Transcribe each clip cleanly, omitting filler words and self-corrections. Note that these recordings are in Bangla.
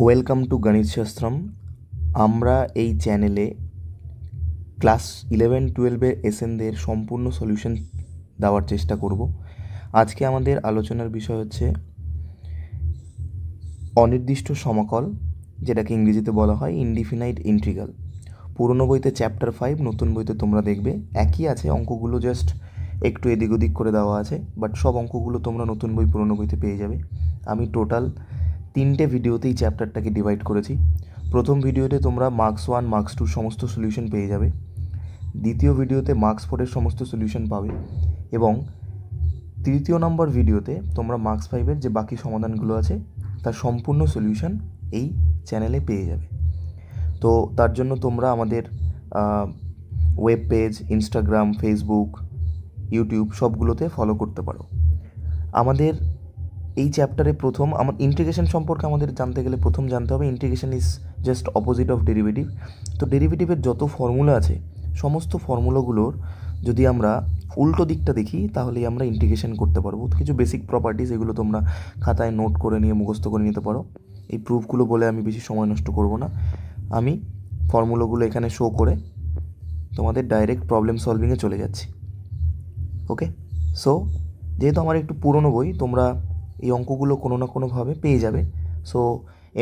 ওয়েলকাম টু গণিত শাস্ত্রম। আমরা এই চ্যানেলে ক্লাস 11-12 এসএনদের সম্পূর্ণ সলিউশন দেওয়ার চেষ্টা করব। আজকে আমাদের আলোচনার বিষয় হচ্ছে অনির্দিষ্ট সমাকল, যেটাকে ইংরেজিতে বলা হয় ইনডিফিনাইট ইন্টিগ্রাল। পুরনো বইতে চ্যাপ্টার 5, নতুন বইতে তোমরা দেখবে একই আছে, অঙ্কগুলো জাস্ট একটু এদিক ওদিক করে দেওয়া আছে, বাট সব অঙ্কগুলো তোমরা নতুন বই পুরনো বইতে পেয়ে যাবে। আমি টোটাল 3টে ভিডিওতেই চ্যাপ্টারটাকে ডিভাইড করেছি। প্রথম ভিডিওতে তোমরা মার্কস 1, মার্কস 2 সমস্ত সলিউশন পেয়ে যাবে। দ্বিতীয় ভিডিওতে মার্কস 4-এর সমস্ত সলিউশন পাবে, এবং তৃতীয় নম্বর ভিডিওতে তোমরা মার্কস 5-এর যে বাকি সমাধানগুলো আছে তার সম্পূর্ণ সলিউশন এই চ্যানেলে পেয়ে যাবে। তো তার জন্য তোমরা আমাদের web page, Instagram, Facebook, YouTube সবগুলোতে ফলো করতে পারো। আমাদের এই চ্যাপ্টারে প্রথম ইন্টিগ্রেশন সম্পর্কে আমাদের জানতে গেলে প্রথম জানতে হবে integration is just opposite of derivative. তো ডেরিভেটিভের যত ফর্মুলা আছে সমস্ত ফর্মুলাগুলোর যদি আমরা উল্টো দিকটা দেখি তাহলেই আমরা ইন্টিগ্রেশন করতে পারবো। কিছু বেসিক প্রপার্টিস, এগুলো তোমরা খাতায় নোট করে নিয়ে মুখস্থ করে নিতে পারো। এই প্রুফগুলো বলে আমি বেশি সময় নষ্ট করব না, আমি ফর্মুলাগুলো এখানে শো করে তোমাদের ডাইরেক্ট প্রবলেম সলভিংয়ে চলে যাচ্ছি। ওকে, সো যেহেতু আমার একটু পুরনো বই, তোমরা এই অঙ্কগুলো কোনো না কোনোভাবে পেয়ে যাবে। সো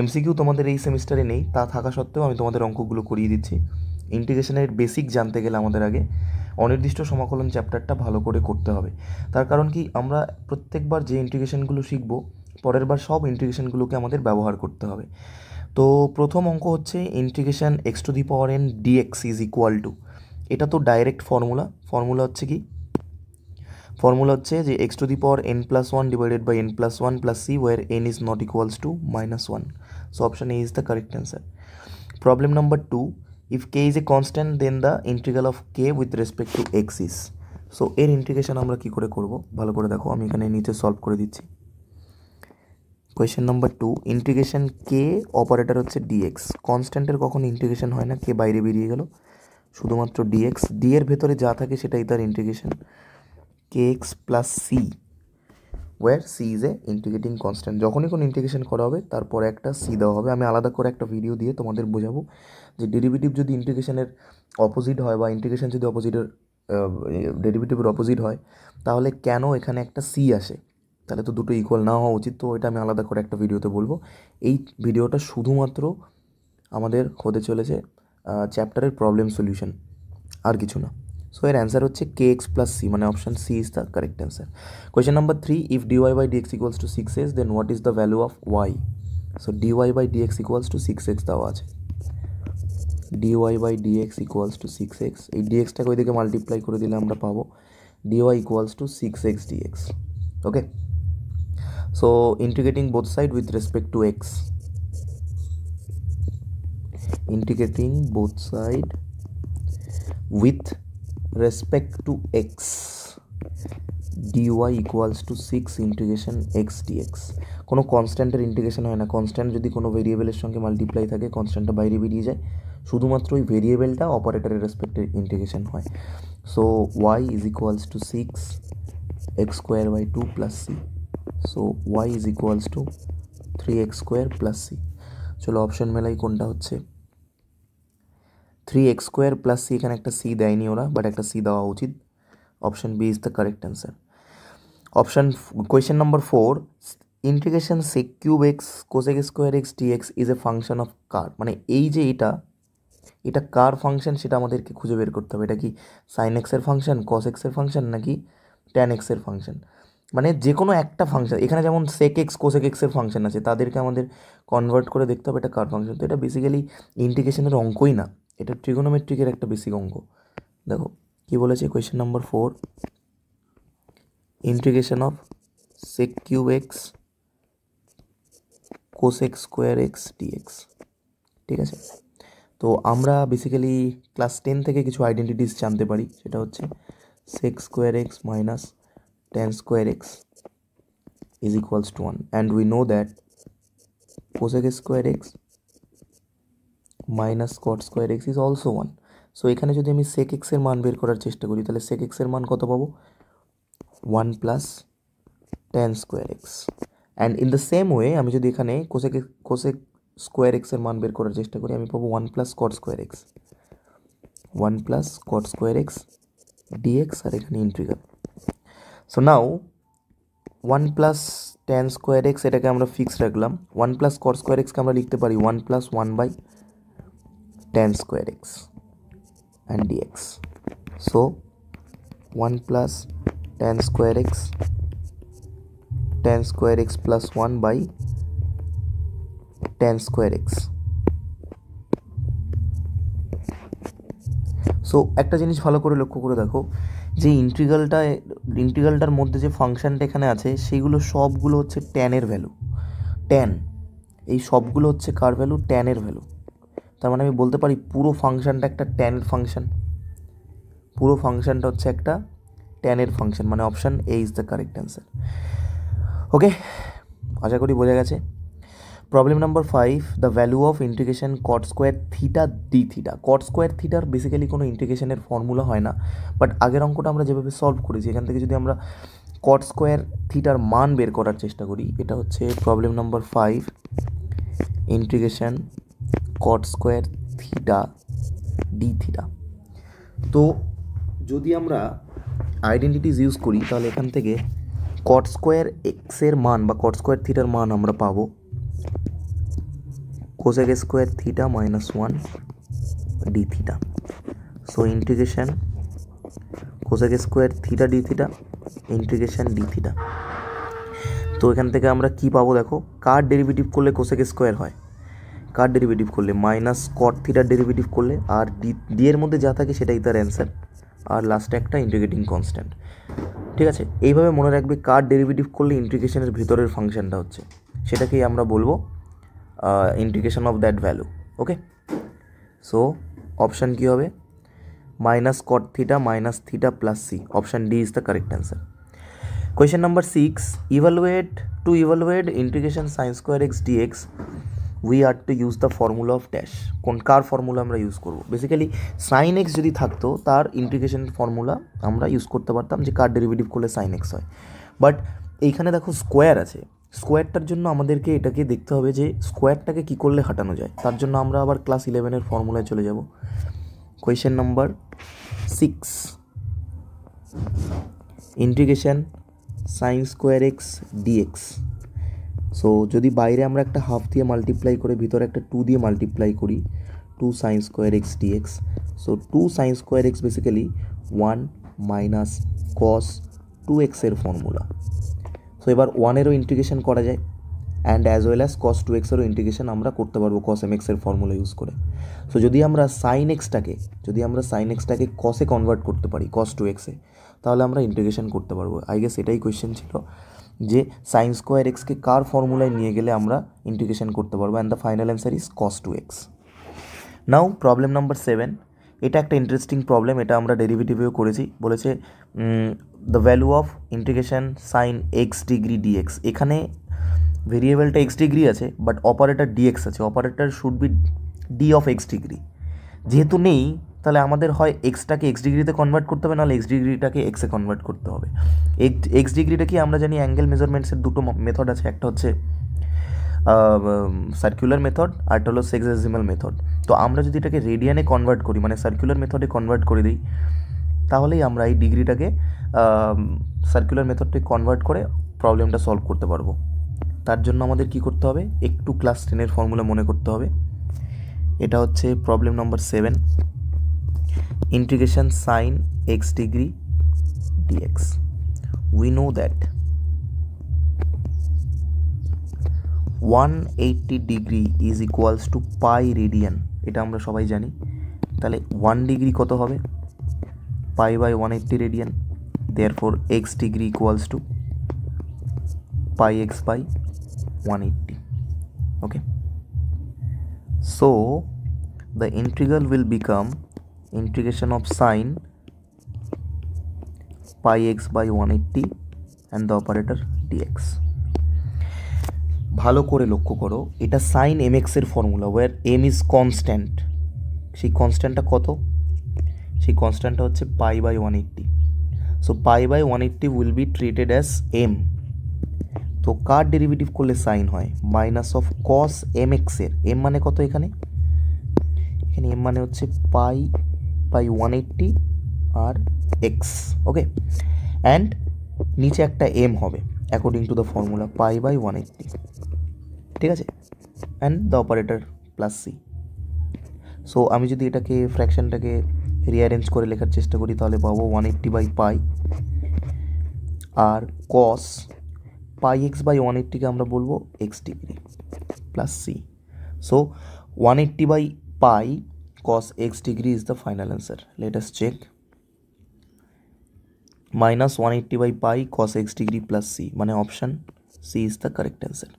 এমসিকিউ তোমাদের এই সেমিস্টারে নেই, তা থাকা সত্ত্বেও আমি তোমাদের অঙ্কগুলো করিয়ে দিচ্ছি। ইন্টিগ্রেশনের বেসিক জানতে গেলে আমাদের আগে অনির্দিষ্ট সমাকলন চ্যাপ্টারটা ভালো করে করতে হবে। তার কারণ কি, আমরা প্রত্যেকবার যে ইন্টিগ্রেশনগুলো শিখব পরের বার সব ইন্টিগ্রেশনগুলোকে আমাদের ব্যবহার করতে হবে। তো প্রথম অঙ্ক হচ্ছে integration x⁴n dx is equal to, এটা তো ডাইরেক্ট ফর্মুলা হচ্ছে কি, ফর্মুলা হচ্ছে যে x⁴n+1 divided by n+1 plus c, where n is not equals to -1. So option A is the correct answer. Problem number 2, if k is a constant then the integral of k with respect to x is. So এর ইন্টিগ্রেশন আমরা কী করে করব ভালো করে দেখো, আমি এখানে নিচে সলভ করে দিচ্ছি। কোয়েশ্চেন নাম্বার 2, ইন্টিগ্রেশন কে অপারেটর হচ্ছে ডিএক্স। কনস্ট্যান্টের কখন ইন্টিগ্রেশন হয় না, কে বাইরে বেরিয়ে গেল, শুধুমাত্র ডিএক্স, ডি এর ভেতরে যা থাকে সেটাই তার integration, k x plus c, where c is a integrating constant. যখনই কোনো ইন্টিগ্রেশন করা হবে তারপরে একটা সি দেওয়া হবে। আমি আলাদা করে একটা ভিডিও দিয়ে তোমাদের বোঝাবো যে ডেরিভেটিভ যদি ইন্টিগ্রেশনের অপোজিট হয় বা ইন্টিগ্রেশন যদি ডেরিভেটিভের অপোজিট হয় তাহলে কেন এখানে একটা সি আসে, তাহলে তো দুটো ইকুয়াল না হওয়া উচিত। তো এটা আমি আলাদা করে একটা ভিডিওতে বলবো। এই ভিডিওটা শুধুমাত্র আমাদের হতে চলেছে চ্যাপ্টারের প্রবলেম সলিউশন, আর কিছু না। সো এর অ্যান্সার হচ্ছে কে এক্স প্লাস সি, মানে option C is the correct answer. Question number 3, if dy/dx equals to 6x then what is the value of y। So dy/dx equals to 6x দেওয়া আছে, dy/dx ইকুয়ালস টু 6x, এই ডিএক্সটাকে ওইদিকে মাল্টিপ্লাই করে দিলে আমরা পাবো dy equals to 6x dx. Okay, so integrating both side with respect to x, integrating both side with respect to x, dy equals to 6 integration x dx. কোনো কনস্ট্যান্টের ইন্টিগ্রেশন হয় না, কনস্ট্যান্ট যদি কোনো ভেরিয়েবলের সঙ্গে মাল্টিপ্লাই থাকে কনস্ট্যান্টটা বাইরে বেরিয়ে যায়, শুধুমাত্র ওই ভেরিয়েবলটা অপারেটরের রেসপেক্টে ইন্টিগ্রেশন হয়। So y is equals two 6x² by 2 plus c, so y is equals two 3x² plus c। চলো অপশন মেলাই কোনটা হচ্ছে, 3x² প্লাস সি, এখানে একটা সি দেয়নি ওরা, বাট একটা সি দেওয়া উচিত। Option B is the correct answer. Question number 4, integration sec³ x cosec² x dx is a function of কার, মানে এই যে এটা কার ফাংশন সেটা আমাদেরকে খুঁজে বের করতে হবে। এটা কি সাইন এক্সের ফাংশন, কস এক্সের ফাংশন, নাকি ট্যান এক্সের ফাংশন, মানে যে কোনো একটা ফাংশন। এখানে যেমন সেক এক্স কোসেক এক্সের ফাংশন আছে, তাদেরকে আমাদের কনভার্ট করে দেখতে হবে এটা কার ফাংশন। তো এটা বেসিক্যালি ইন্টিগ্রেশনের অঙ্কই না, এটা ট্রিগোনোমেট্রিকের একটা বেসিক অঙ্ক। দেখো কি বলেছে question number 4, integration of sec³ x cosec² x dx। ঠিক আছে, তো আমরা বেসিক্যালি ক্লাস 10 থেকে কিছু আইডেন্টিটিস জানতে পারি, সেটা হচ্ছে sec² x minus tan² x is equals to 1, and we know that cosec² x minus cot² x is also 1. So এখানে যদি আমি sec x এর মান বের করার চেষ্টা করি তাহলে sec x এর মান কত পাবো, 1 plus tan² x। And in the same way আমি যদি এখানে cosec স্কোয়ার এক্সের মান বের করার চেষ্টা করি, আমি পাবো 1 plus cot square x, 1 plus cot square x dx, আর এখানে integral. So now 1 plus tan square x এটাকে আমরা ফিক্স রাখলাম, 1 প্লাস কট স্কোয়ার এক্সকে আমরা লিখতে পারি 1 plus 1 by tan square x and d x. So 1 plus tan square x, tan square x plus 1 by tan square x। সো একটা জিনিস ভালো করে লক্ষ্য করে দেখো, যে ইন্টিগ্রালটার মধ্যে যে ফাংশনটা এখানে আছে সেইগুলো সবগুলো হচ্ছে ট্যানের ভ্যালু, ট্যান, এই সবগুলো হচ্ছে কার ভ্যালু, ট্যানের ভ্যালু। তার মানে আমি বলতে পারি পুরো ফাংশনটা একটা ট্যানের ফাংশন, পুরো ফাংশনটা হচ্ছে একটা ট্যানের ফাংশন, মানে option A is the correct answer. Okay, আশা করি বোঝা গেছে। Problem number 5, the value of integration cot square theta d theta. Cot square থিটার বেসিক্যালি কোনো ইন্টিগ্রেশনের ফর্মুলা হয় না, বাট আগের অঙ্কটা আমরা যেভাবে সলভ করেছি এখান থেকে যদি আমরা কট স্কোয়ার থিটার মান বের করার চেষ্টা করি, এটা হচ্ছে problem number 5, integration cot square theta d theta. তো যদি আমরা আইডেন্টিটিস ইউজ করি তাহলে এখান থেকে কট স্কোয়ার এক্সের মান বা কট স্কোয়ার থিটার মান আমরা পাবো cosec square theta minus 1 D theta. So integration cosec square theta d theta integration D theta. তো এখান থেকে আমরা কি পাবো দেখো, কার ডেরিভেটিভ করলে কোসেক স্কোয়ার হয়, কার ডেরিভেটিভ করলে মাইনাস কট থিটার ডেরিভেটিভ করলে, আর ডি এর মধ্যে যা থাকে সেটাই তার অ্যান্সার, আর লাস্টে একটা ইন্টিগ্রেটিং কনস্ট্যান্ট। ঠিক আছে, এইভাবে মনে রাখবে কার ডেরিভেটিভ করলে ইন্টিগ্রেশনের ভিতরের ফাংশনটা হচ্ছে, সেটাকেই আমরা বলবো integration of that value. Okay, so option কী হবে, minus cot theta minus theta plus c, option D is the correct answer. Question number 6, to evaluate integration sine square x dx we are to use the formula of dash. কার ফর্মুলা আমরা ইউজ করবো, বেসিক্যালি সাইন এক্স যদি থাকতো তার ইন্টিগ্রেশনের ফর্মুলা আমরা ইউজ করতে পারতাম, যে কার ডেরিভেটিভ করলে সাইন এক্স হয়। বাট এইখানে দেখো স্কোয়ার আছে, স্কোয়ারটার জন্য আমাদেরকে এটাকে দেখতে হবে যে স্কোয়ারটাকে কী করলে হাঁটানো যায়, তার জন্য আমরা আবার ক্লাস 11-এর ফর্মুলায় চলে যাব। Question number 6, integration sine square x dx. So যদি বাইরে আমরা একটা হাফ দিয়ে মাল্টিপ্লাই করে ভিতরে একটা 2 দিয়ে মাল্টিপ্লাই করি, 2 sine square x dx. So 2 sine square x basically 1 minus cos 2x এর ফর্মুলা। সো এবার 1-এরও ইন্টিগ্রেশন করা যায়, and as well as cos 2x-এরও ইন্টিগ্রেশন আমরা করতে পারবো কস mx এর ফর্মুলা ইউজ করে। সো যদি আমরা সাইন এক্সটাকে কসে কনভার্ট করতে পারি কস 2x-এ, তাহলে আমরা ইন্টিগ্রেশন করতে পারবো। আই গেস এটাই কোয়েশ্চেন ছিল, যে সাইন স্কোয়ার এক্সকে কার ফর্মুলায় নিয়ে গেলে আমরা ইন্টিগ্রেশন করতে পারবো, and the final answer is cos 2x। Now problem number 7, এটা একটা ইন্টারেস্টিং প্রবলেম, এটা আমরা ডেরিভেটিভেও করেছি। বলেছে the value of integration sine x degree d x. এখানে ভেরিয়েবলটা এক্স ডিগ্রি আছে, বাট অপারেটর ডিএক্স আছে, operator should be d of x degree. যেহেতু নেই, তাহলে আমাদের হয় এক্সটাকে এক্স ডিগ্রিতে কনভার্ট করতে হবে, নাহলে এক্স ডিগ্রিটাকে এক্সে কনভার্ট করতে হবে। এক্স ডিগ্রিটা কি আমরা জানি অ্যাঙ্গেল মেজারমেন্টসের দুটো মেথড আছে, একটা হচ্ছে সার্কুলার মেথড, আর একটা হলো সেক্সেসিমাল মেথড। তো আমরা যদি এটাকে রেডিয়ানে কনভার্ট করি, মানে সার্কুলার মেথডে কনভার্ট করে দিই, তাহলেই আমরা এই ডিগ্রিটাকে সার্কুলার মেথডে কনভার্ট করে প্রবলেমটা সলভ করতে পারবো। তার জন্য আমাদের কি করতে হবে, একটু ক্লাস 10-এর ফর্মুলা মনে করতে হবে। এটা হচ্ছে problem number 7, integration sine x degree d x. We know that 180 degree is equals to pi radian, এটা আমরা সবাই জানি। তাহলে 1 ডিগ্রি কত হবে, pi by 180 radian, therefore x degree equals to pi x by 180. Okay, so the integral will become integration of sine pi x by 180 and the operator dx. ভালো করে লক্ষ্য করো, এটা সাইন mx এর formula, where m is constant। সেই কনস্ট্যান্টটা কত, সেই কনস্ট্যান্টটা হচ্ছে pi by 180। So pi by 180 will be treated as m। তো কার ডেরিভেটিভ করলে সাইন হয়? মাইনাস অফ কস এম এক্সের, এম মানে কত এখানে? এখানে এম মানে হচ্ছে পাই বাই 180 আর এক্স, ওকে। অ্যান্ড নিচে একটা এম হবে according to the formula pi by 180, ঠিক আছে। And the operator plus c. So আমি যদি এটাকে ফ্র্যাকশনটাকে রিঅ্যারেঞ্জ করে লেখার চেষ্টা করি তাহলে পাবো 180 বাই পাই আর কস পাই এক্স বাই 180কে আমরা বলবো x degree plus c. So 180 by pi cos x degree is the final answer. Let us check. Minus 180 by pi cos x degree plus c, মানে option C is the correct answer.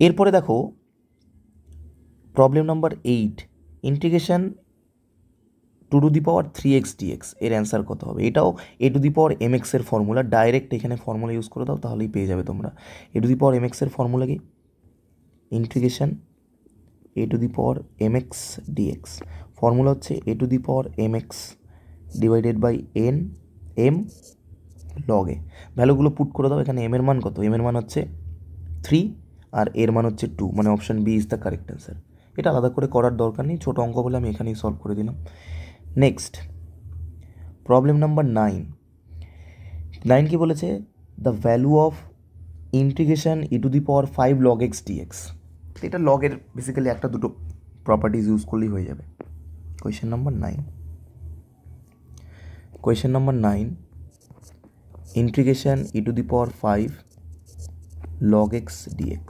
এরপরে দেখো problem number 8, integration two to the power 3x dx এর অ্যান্সার কত হবে? এটাও a to the power m x এর ফর্মুলা, ডাইরেক্ট এখানে ফর্মুলা ইউজ করে দাও তাহলেই পেয়ে যাবে তোমরা। A to the power m x এর ফর্মুলা কি? Integration a to the power m x dx, formula হচ্ছে a to the power m x divided by n m log a. ভ্যালুগুলো পুট করে দাও। এখানে এম এর মান কত? এম এর মান হচ্ছে 3 আর এর মান হচ্ছে 2, মানে option B is the correct answer. এটা আলাদা করে করার দরকার নেই, ছোটো অঙ্ক বলে আমি এখানেই সলভ করে দিলাম। নেক্সট প্রবলেম নাম্বার 9 কি বলেছে? The value of integration E to the power 5 log x dx। এটা লগের বেসিক্যালি একটা দুটো প্রপার্টিজ ইউজ করলেই হয়ে যাবে। Question number 9 integration E to the power 5 log x dx।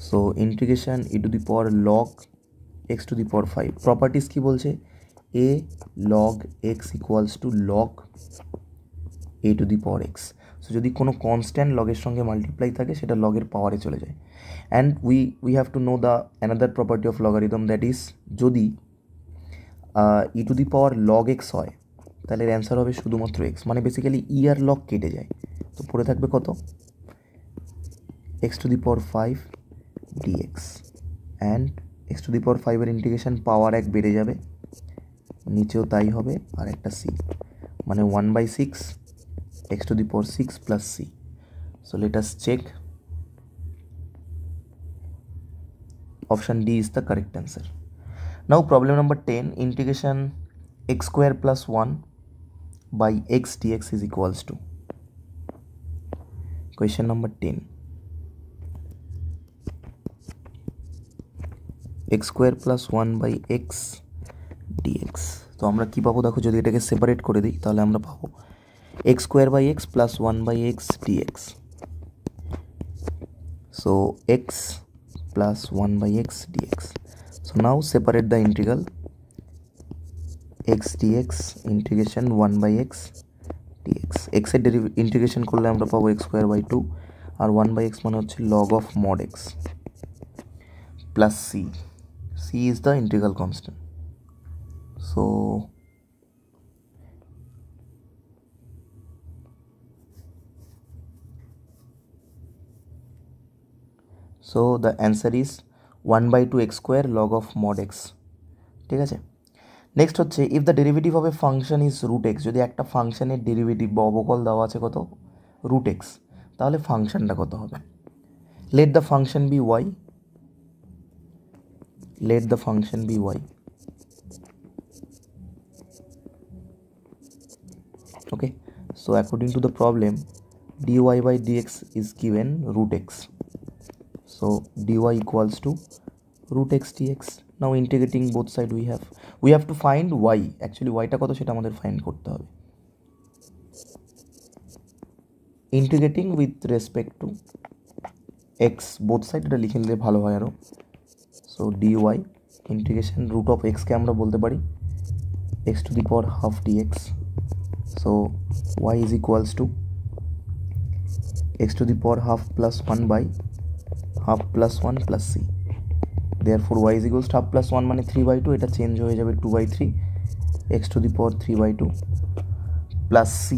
So integration E to the power log x to the power 5, properties কি বলছে? a log x equals to log a two the power x। So যদি কোনো কনস্ট্যান্ট লগের সঙ্গে মাল্টিপ্লাই থাকে সেটা লগের পাওয়ারে চলে যায়। And we have to know the another property of logarithm, that is যদি e to the power log x হয় তাহলে এর অ্যান্সার হবে শুধুমাত্র এক্স, মানে বেসিক্যালি ই আর লগ কেটে যায়, তো পড়ে থাকবে কত? X to the power 5 dx. And x to the power 5-এর ইন্টিগ্রেশন পাওয়ার 1 বেড়ে যাবে, নিচেও তাই হবে, আর একটা সি, মানে 1/6 x to the power 6 plus c. So let us check. Option D is the correct answer. Now problem number 10, integration x square plus 1 by x dx is equals to. Question number 10, x square plus 1 by x dx। তো আমরা কি পাবো দেখো, যদি এটাকে সেপারেট করে দিই তাহলে আমরা পাবো x square by x plus 1 by x dx. So x plus 1 by x dx. So now separate the integral x dx integration 1 by x dx. x এর ইন্টিগ্রেশন করলে আমরা পাবো x square by 2 R 1 by x মানে হচ্ছে log of mod x plus c. c is the integral constant. So the answer is 1 by 2 x square log of mod x, ঠিক আছে। নেক্সট হচ্ছে if the derivative of a function is root x, যদি একটা ফাংশনের ডেরিভেটিভ বা অবকল দেওয়া আছে কত? রুট এক্স, তাহলে ফাংশনটা কত হবে? Let the function be y, let the function be y, okay. So according to the problem dy by dx is given root x, so dy equals to root x dx. Now integrating both side we have to find y, actually y টা কত সেটা আমাদের ফাইন্ড করতে হবে। integrating with respect to x both side, এটা লিখে নিলে ভালো হয় আরো। so dy integration root of x কে আমরা বলতে পারি x to the power half dx, so y is equals to x to the power half plus 1 by half plus 1 plus c. Therefore y is equals to half plus 1 মানে 3/2, এটা চেঞ্জ হয়ে যাবে 2/3 x to the power 3/2 plus c,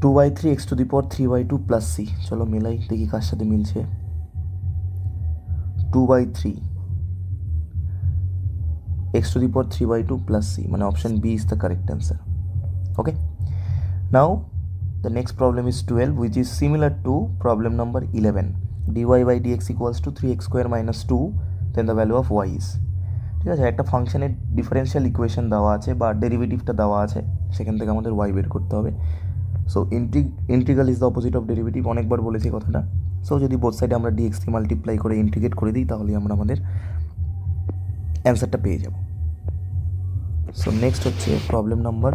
2/3 x to the power 3/2 plus c। চলো মেলাই দেখি কার সাথে মিলছে। 2/3 x to the power 3/2 plus c, মানে option B is the correct answer. Okay, now The next problem is 12, which is similar to problem number 11. dy by dx equals to 3x square minus 2, then the value of y is. ঠিক আছে, একটা ফাংশনের ডিফারেন্সিয়াল ইকুয়েশন দেওয়া আছে বা ডেরিভেটিভটা দেওয়া আছে, সেখান থেকে আমাদের y বের করতে হবে। So integral is the opposite of derivative, অনেকবার বলেছি কথাটা। সো যদি বোথ সাইডে আমরা dx কে মাল্টিপ্লাই করে ইন্টিগ্রেট করে দিই, তাহলে আমরা আমাদের অ্যান্সারটা পেয়ে যাব। সো নেক্সট হচ্ছে problem number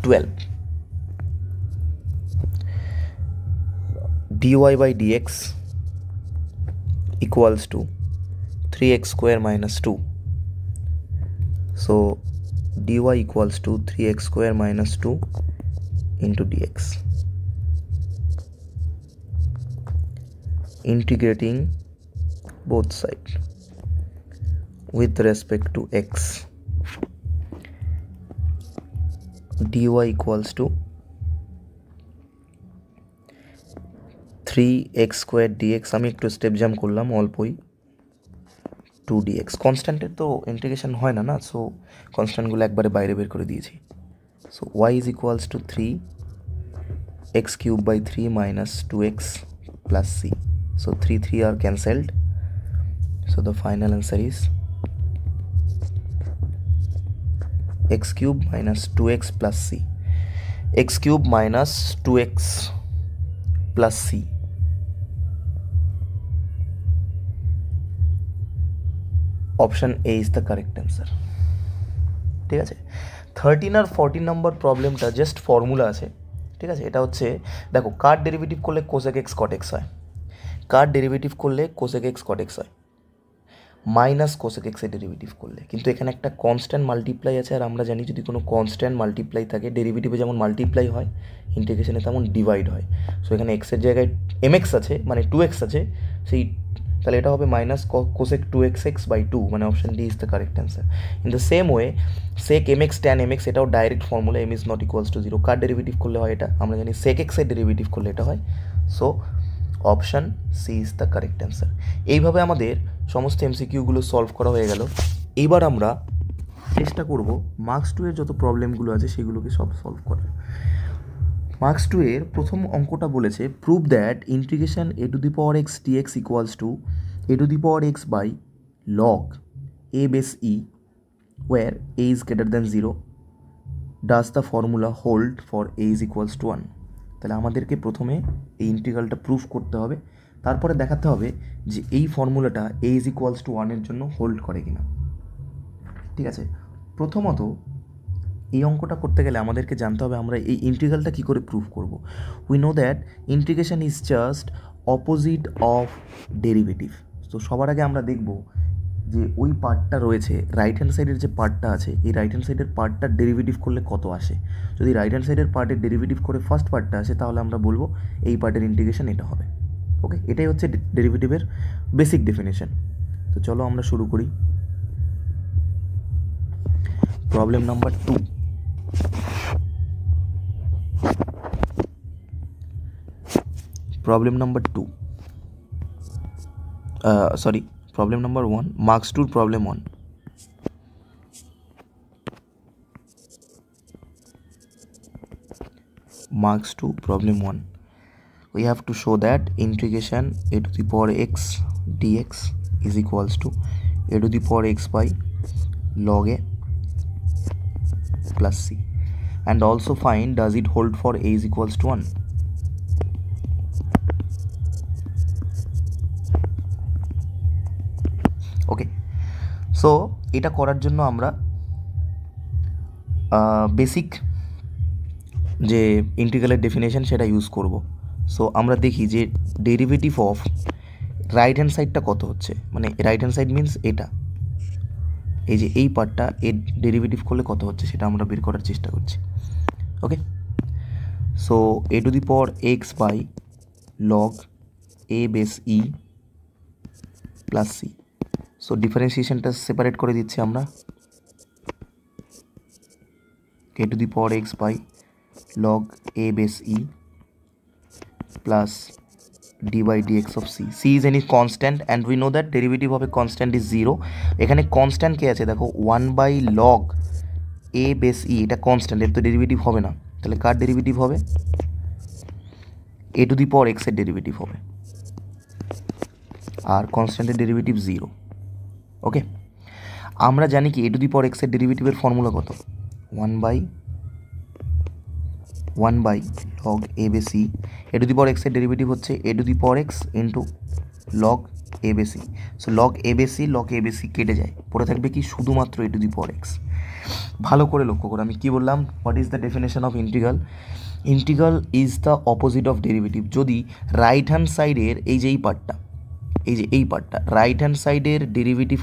12। dy by dx equals to 3x square minus 2. So dy equals to 3x square minus 2 into dx. Integrating both sides with respect to x. dy equals to 3x square dx, আমি একটু স্টেপ জাম্প করলাম অল্পই, 2 dx। কনস্ট্যান্টের তো ইন্টিগ্রেশন হয় না, সো কনস্ট্যান্টগুলো একবারে বাইরে বের করে দিয়েছি। So y is equals to 3x cube by 3 minus 2x plus c. So 3 are cancelled. So the final answer is x cube minus 2x plus c. x cube minus 2x plus c. Option A is the correct answer. ঠিক আছে, 13 আর 14 নম্বর প্রবলেমটা জাস্ট ফর্মুলা আছে। ঠিক আছে, এটা হচ্ছে দেখো, কার ডেরিভেটিভ করলে কোসেক এক্স কট এক্স হয়, কার ডেরিভেটিভ করলে কোসেক এক্স কট এক্স হয়, মাইনাস কোসেক এক্সের ডেরিভেটিভ করলে। কিন্তু এখানে একটা কনস্ট্যান্ট মাল্টিপ্লাই আছে, আর আমরা জানি যদি কোনো কনস্ট্যান্ট মাল্টিপ্লাই থাকে, ডেরিভেটিভে যেমন মাল্টিপ্লাই হয়, ইন্টিগ্রেশনে তেমন ডিভাইড হয়। সো এখানে এক্সের জায়গায় mx আছে, মানে 2x আছে, সেই তাহলে এটা হবে মাইনাস কোসেক 2xx বাই 2, মানে option D is the correct answer. In the same way sec mx tan mx, এটাও direct formula, m is not equals to 0। কার ডেরিভেটিভ করলে হয় এটা আমরা জানি, সেক এক্সের ডেরিভেটিভ করলে এটা হয়। So option C is the correct answer. এইভাবে আমাদের সমস্ত এমসিকিউগুলো সলভ করা হয়ে গেল। এবার আমরা চেষ্টা করব মার্কস 2 এর যত প্রবলেমগুলো আছে সেগুলোকে সব সলভ করার। মার্কস 2 এর প্রথম অঙ্কটা বলেছে, prove that integration a to the power x dx equals to a to the power x by log a base e where a is greater than 0 does the formula hold for a is equals to 1। তাহলে আমাদেরকে প্রথমে এই ইন্টিগ্রালটা প্রুফ করতে হবে, তারপরে দেখাতে হবে যে এই ফর্মুলাটা a is equals to 1 এর জন্য হোল্ড করে কিনা। ঠিক আছে, প্রথমত এই অঙ্কটা করতে গেলে আমাদেরকে জানতে হবে আমরা এই ইন্টিগ্রালটা কী করে প্রুফ করব। We know that integration is just opposite of derivative. তো সবার আগে আমরা দেখব যে ওই পার্টটা রয়েছে, রাইট হ্যান্ড সাইডের যে পার্টটা আছে, এই রাইট হ্যান্ড সাইডের পার্টটার ডেরিভেটিভ করলে কত আসে। যদি রাইট হ্যান্ড সাইডের পার্টের ডেরিভেটিভ করে ফার্স্ট পার্টটা আসে, তাহলে আমরা বলবো এই পার্টের ইন্টিগ্রেশন এটা হবে। ওকে, এটাই হচ্ছে ডেরিভেটিভের বেসিক ডেফিনেশন। তো চলো আমরা শুরু করি। Problem number 2। Problem number 2. Problem number 1. Marks 2 problem 1. Marks 2 problem 1. We have to show that integration a to the power x dx is equals to a to the power x by log a plus c, and also find does it hold for a is equals to 1. Okay, so এটা করার জন্য আমরা বেসিক যে ইন্টিগ্রালের ডেফিনেশন সেটা ইউজ করব। সো আমরা দেখি যে ডেরিভেটিভ অফ রাইট হ্যান্ড সাইডটা কত হচ্ছে, মানে রাইট হ্যান্ড সাইড মিনস এটা, এই যে এই পার্টটা এর ডেরিভেটিভ করলে কত হচ্ছে সেটা আমরা বের করার চেষ্টা করছি। ওকে, so a to the power x by log a base e plus c। So ডিফারেন্সিয়েশনটা সেপারেট করে দিচ্ছি আমরা, a to the power x by log a base e plus d by dx of c. c is any constant and we know that derivative of a constant is 0. এখানে কনস্ট্যান্ট কে আছে দেখো, 1 by log a base e, এটা কনস্ট্যান্ট, এর তো ডেরিভেটিভ হবে না। তাহলে কার ডেরিভেটিভ হবে? এ টু দি পাওয়ার এক্সের ডেরিভেটিভ হবে, আর কনস্ট্যান্টের ডেরিভেটিভ 0। ওকে, আমরা জানি কি এ টু দি পাওয়ার এক্সের ডেরিভেটিভের ফর্মুলা কত? 1/1 লগ এ বেসি। এ টু দি পাওয়ার এক্সের ডেরিভেটিভ হচ্ছে a to the power x into log a base e. So log a বেসি কেটে যায়, পড়ে থাকবে কি শুধুমাত্র এ টু দি পাওয়ার এক্স। ভালো করে লক্ষ্য করো আমি কি বললাম, what is the definition of integral? Integral is the opposite of derivative. যদি রাইট হ্যান্ড সাইডের এই পার্টটা রাইট হ্যান্ড সাইডের ডেরিভেটিভ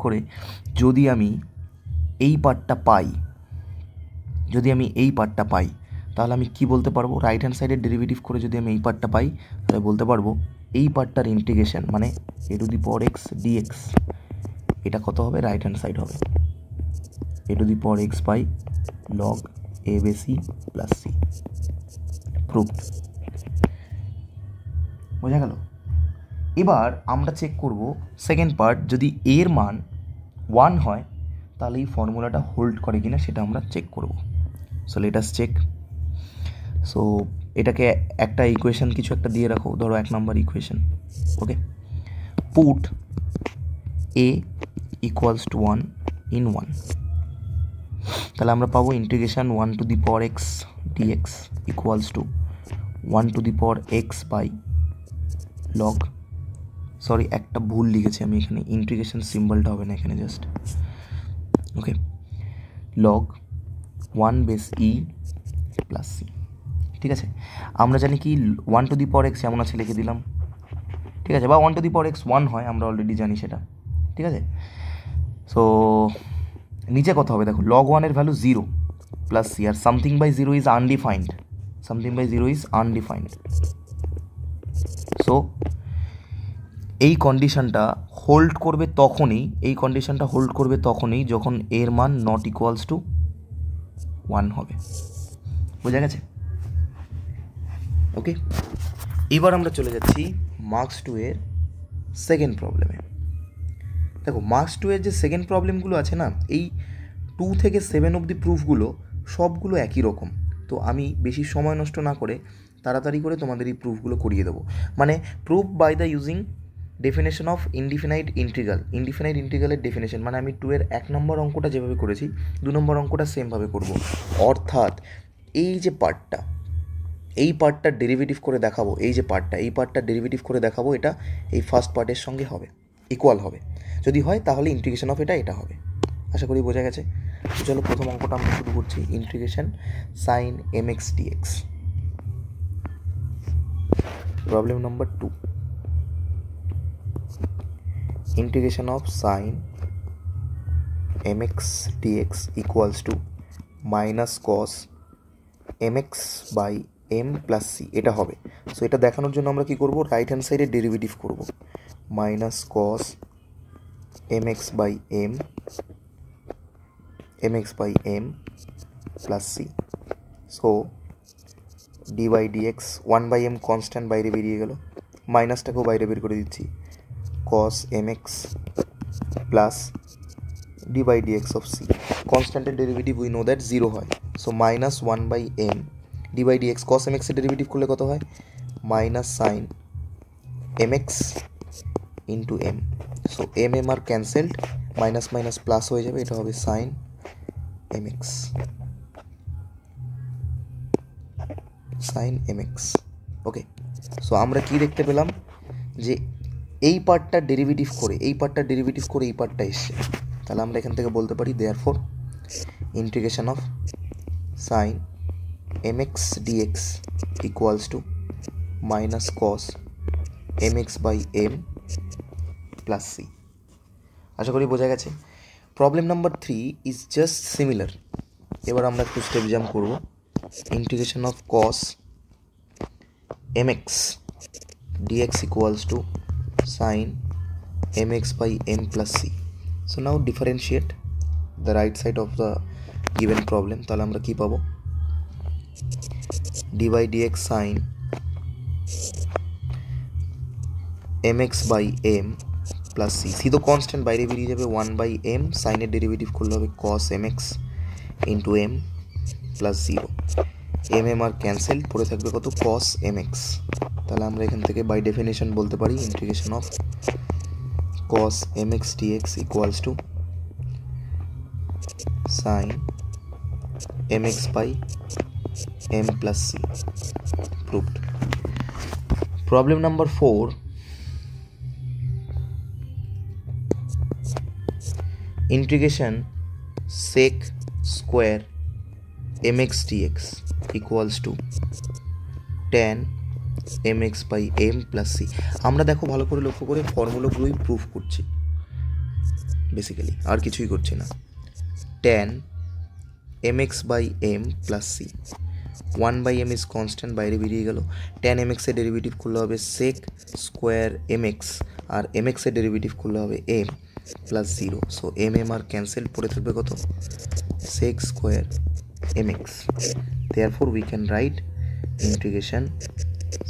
করে যদি আমি এই পার্টটা পাই, তাহলে আমি কি বলতে পারবো? রাইট হ্যান্ড সাইডের ডেরিভেটিভ করে যদি আমি এই পার্টটা পাই, তাহলে বলতে পারবো এই পার্টটার ইন্টিগ্রেশন মানে a to the power x dx, এটা কত হবে? রাইট হ্যান্ড সাইড হবে a to the power x by log a base e plus c. Proved. বোঝা গেল? এবার আমরা চেক করব সেকেন্ড পার্ট, যদি এর মান 1 হয় তাহলে এই ফর্মুলাটা হোল্ড করে কিনা সেটা আমরা চেক করব। So let us check. So এটাকে একটা ইকুয়েশন কিছু একটা দিয়ে রাখো, ধরো 1 নম্বর equation. Okay, put a equals to 1 in 1, তাহলে আমরা পাবো integration 1 to the power x dx equals to 1 to the power x by log, sorry একটা ভুল লিখেছি আমি এখানে, ইন্টিগ্রেশন সিম্বলটা হবে না এখানে, জাস্ট ওকে, লগ 1 বেস ই প্লাস সি। ঠিক আছে, আমরা জানি কি 1 টু দি পাওয়ার এক্স যেমন আছে লিখে দিলাম, ঠিক আছে, বা 1 টু দি পাওয়ার এক্স 1 হয়, আমরা অলরেডি জানি সেটা। ঠিক আছে, সো নিচে কথা হবে দেখো, লগ 1 এর ভ্যালু 0 প্লাস সি, আর something by 0 is undefined. So এই কন্ডিশনটা হোল্ড করবে তখনই যখন এর মান নট ইকুয়ালস টু 1 হবে। বোঝা গেছে? ওকে, এবার আমরা চলে যাচ্ছি মার্কস 2 এর সেকেন্ড প্রবলেমে। দেখো মার্কস 2 এর যে সেকেন্ড প্রবলেমগুলো আছে না, এই 2 থেকে 7 অবধি প্রুফগুলো সবগুলো একই রকম। তো আমি বেশি সময় নষ্ট না করে তাড়াতাড়ি করে তোমাদের এই প্রুফগুলো করিয়ে দেবো। মানে proof by the using definition of indefinite ইন্টিগ্রালের ডেফিনেশন, মানে আমি 2 এর 1 নম্বর অঙ্কটা যেভাবে করেছি 2 নম্বর অঙ্কটা সেমভাবে করব। অর্থাৎ এই যে পার্টটা ডেরিভেটিভ করে দেখাবো, এই পার্টটা ডেরিভেটিভ করে দেখাবো, এটা এই ফার্স্ট পার্টের সঙ্গে হবে, ইকুয়াল হবে। যদি হয় তাহলে ইন্টিগ্রেশন অফ এটা হবে। আশা করি বোঝা গেছে। চলো প্রথম অঙ্কটা আমরা শুরু করছি, integration sign mx dx। Problem number 2, integration of sin mx dx equals to minus cos mx by m plus c, এটা হবে। সো এটা দেখানোর জন্য আমরা কি করব, রাইট হ্যান্ড সাইডে ডেরিভেটিভ করব, minus cos mx by m plus c। So d by dx 1 by m constant বাইরে বেরিয়ে গেল, মাইনাসটাকেও বাইরে বের করে দিচ্ছি, cos mx plus d by dx of c, কনস্ট্যান্টের ডেরিভেটিভ উই নো দ্যাট 0 হয়। So minus 1 by m d by dx, cos mx এর ডেরিভেটিভ করলে কত হয়, minus sine mx into m। So m are cancelled, minus minus plus হয়ে যাবে, এটা হবে সাইন mx, ওকে। সো আমরা কি দেখতে পেলাম, যে এই পার্টটা ডেরিভেটিভ করে এই পার্টটা এসছে, তাহলে আমরা এখান থেকে বলতে পারি therefore integration of sine mx dx equals to minus cos mx by m plus c। আশা করি বোঝা গেছে। Problem number 3 is just similar. এবার আমরা একটু স্টেপ জাম্প করব, integration of cos mx dx equals to sin mx by m plus c. So now differentiate the right side of the given problem, তাহলে আমরা কি পাবো, d by dx sin mx by m plus c, c তো কনস্ট্যান্ট বাইরে বেরিয়ে যাবে, 1 by m, সাইনের ডেরিভেটিভ করলে হবে cos mx into m plus 0, m m are cancel, পড়ে থাকবে কত cos mx। তাহলে আমরা এখান থেকে বাই ডেফিনেশন বলতে পারি integration of cos mx dx equals two sin mx by m plus c, proved. Problem number 4, integration sec square mx dx equals to tan mx by m plus c। আমরা দেখো ভালো করে লক্ষ্য করে ফর্মুলাগুলোই প্রুফ করছি, বেসিক্যালি আর কিছুই করছি না। tan mx by m plus c, 1 by m is constant, বাইরে বেরিয়ে গেল। tan mx এর ডেরিভেটিভ করলে হবে sec স্কোয়ার mx, আর mx এর ডেরিভেটিভ করলে হবে m plus 0, so m m আর ক্যান্সেল, পড়ে থাকবে কত sec square mx। therefore we can write integration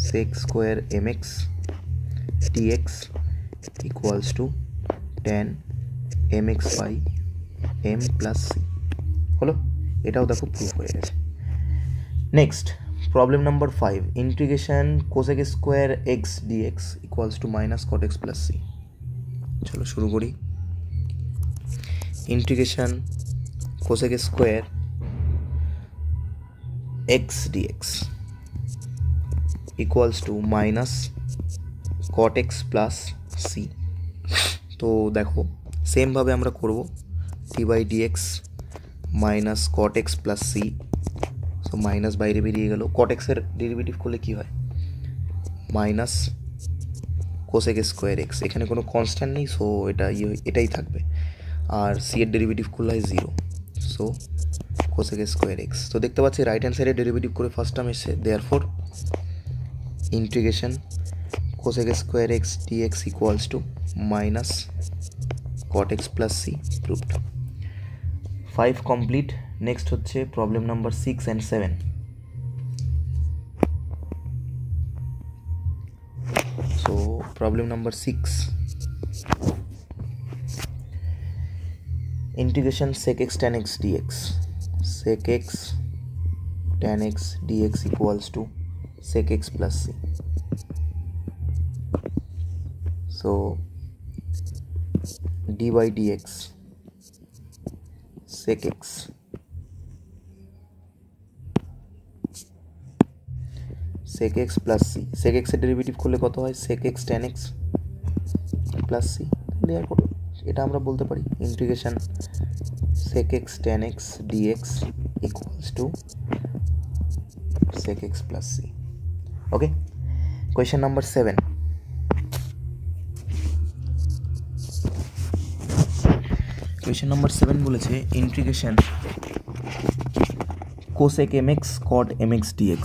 sec square mx dx equals to tan mx by m plus c। হলো, এটাও দেখো প্রুফ হয়ে গেছে। Next problem number 5, integration cosec square x dx equals to minus cot x plus c. চলো শুরু করি। Integration cosec square x dx equals to minus cot x plus c. তো দেখো সেমভাবে আমরা করব, d by d x minus cot x plus c, so minus বাইরে বেরিয়ে গেল। কট এক্সের ডেরিভেটিভ করলে কী হয় মাইনাস কোসেক স্কোয়ার এক্স, এখানে কোনো কনস্ট্যান্ট নেই, সো এটাই থাকবে। আর সি এর ডেরিভেটিভ করলে হয় 0, সো কোসেক স্কোয়ার এক্স। তো দেখতে পাচ্ছি রাইট হ্যান্ড সাইডে ডেরিভেটিভ করে ফার্স্ট টার্ম এসছে, therefore integration cosec square x dx equals to minus cot x plus c, proved. 5 complete. Next হচ্ছে problem number 6 and 7। So problem number 6, integration sec x tan x dx, sec x tan x dx equals to sec x plus c। so d by dx sec x sec x plus c, sec x এর ডেরিভেটিভ করলে কত হয় sec x tan x plus c। Clear করো, এটা আমরা বলতে পারি integration sec x tan x dx equals to sec x plus c। Okay, question number 7। Question number 7 বলেছে integration cosec mx cot mx dx,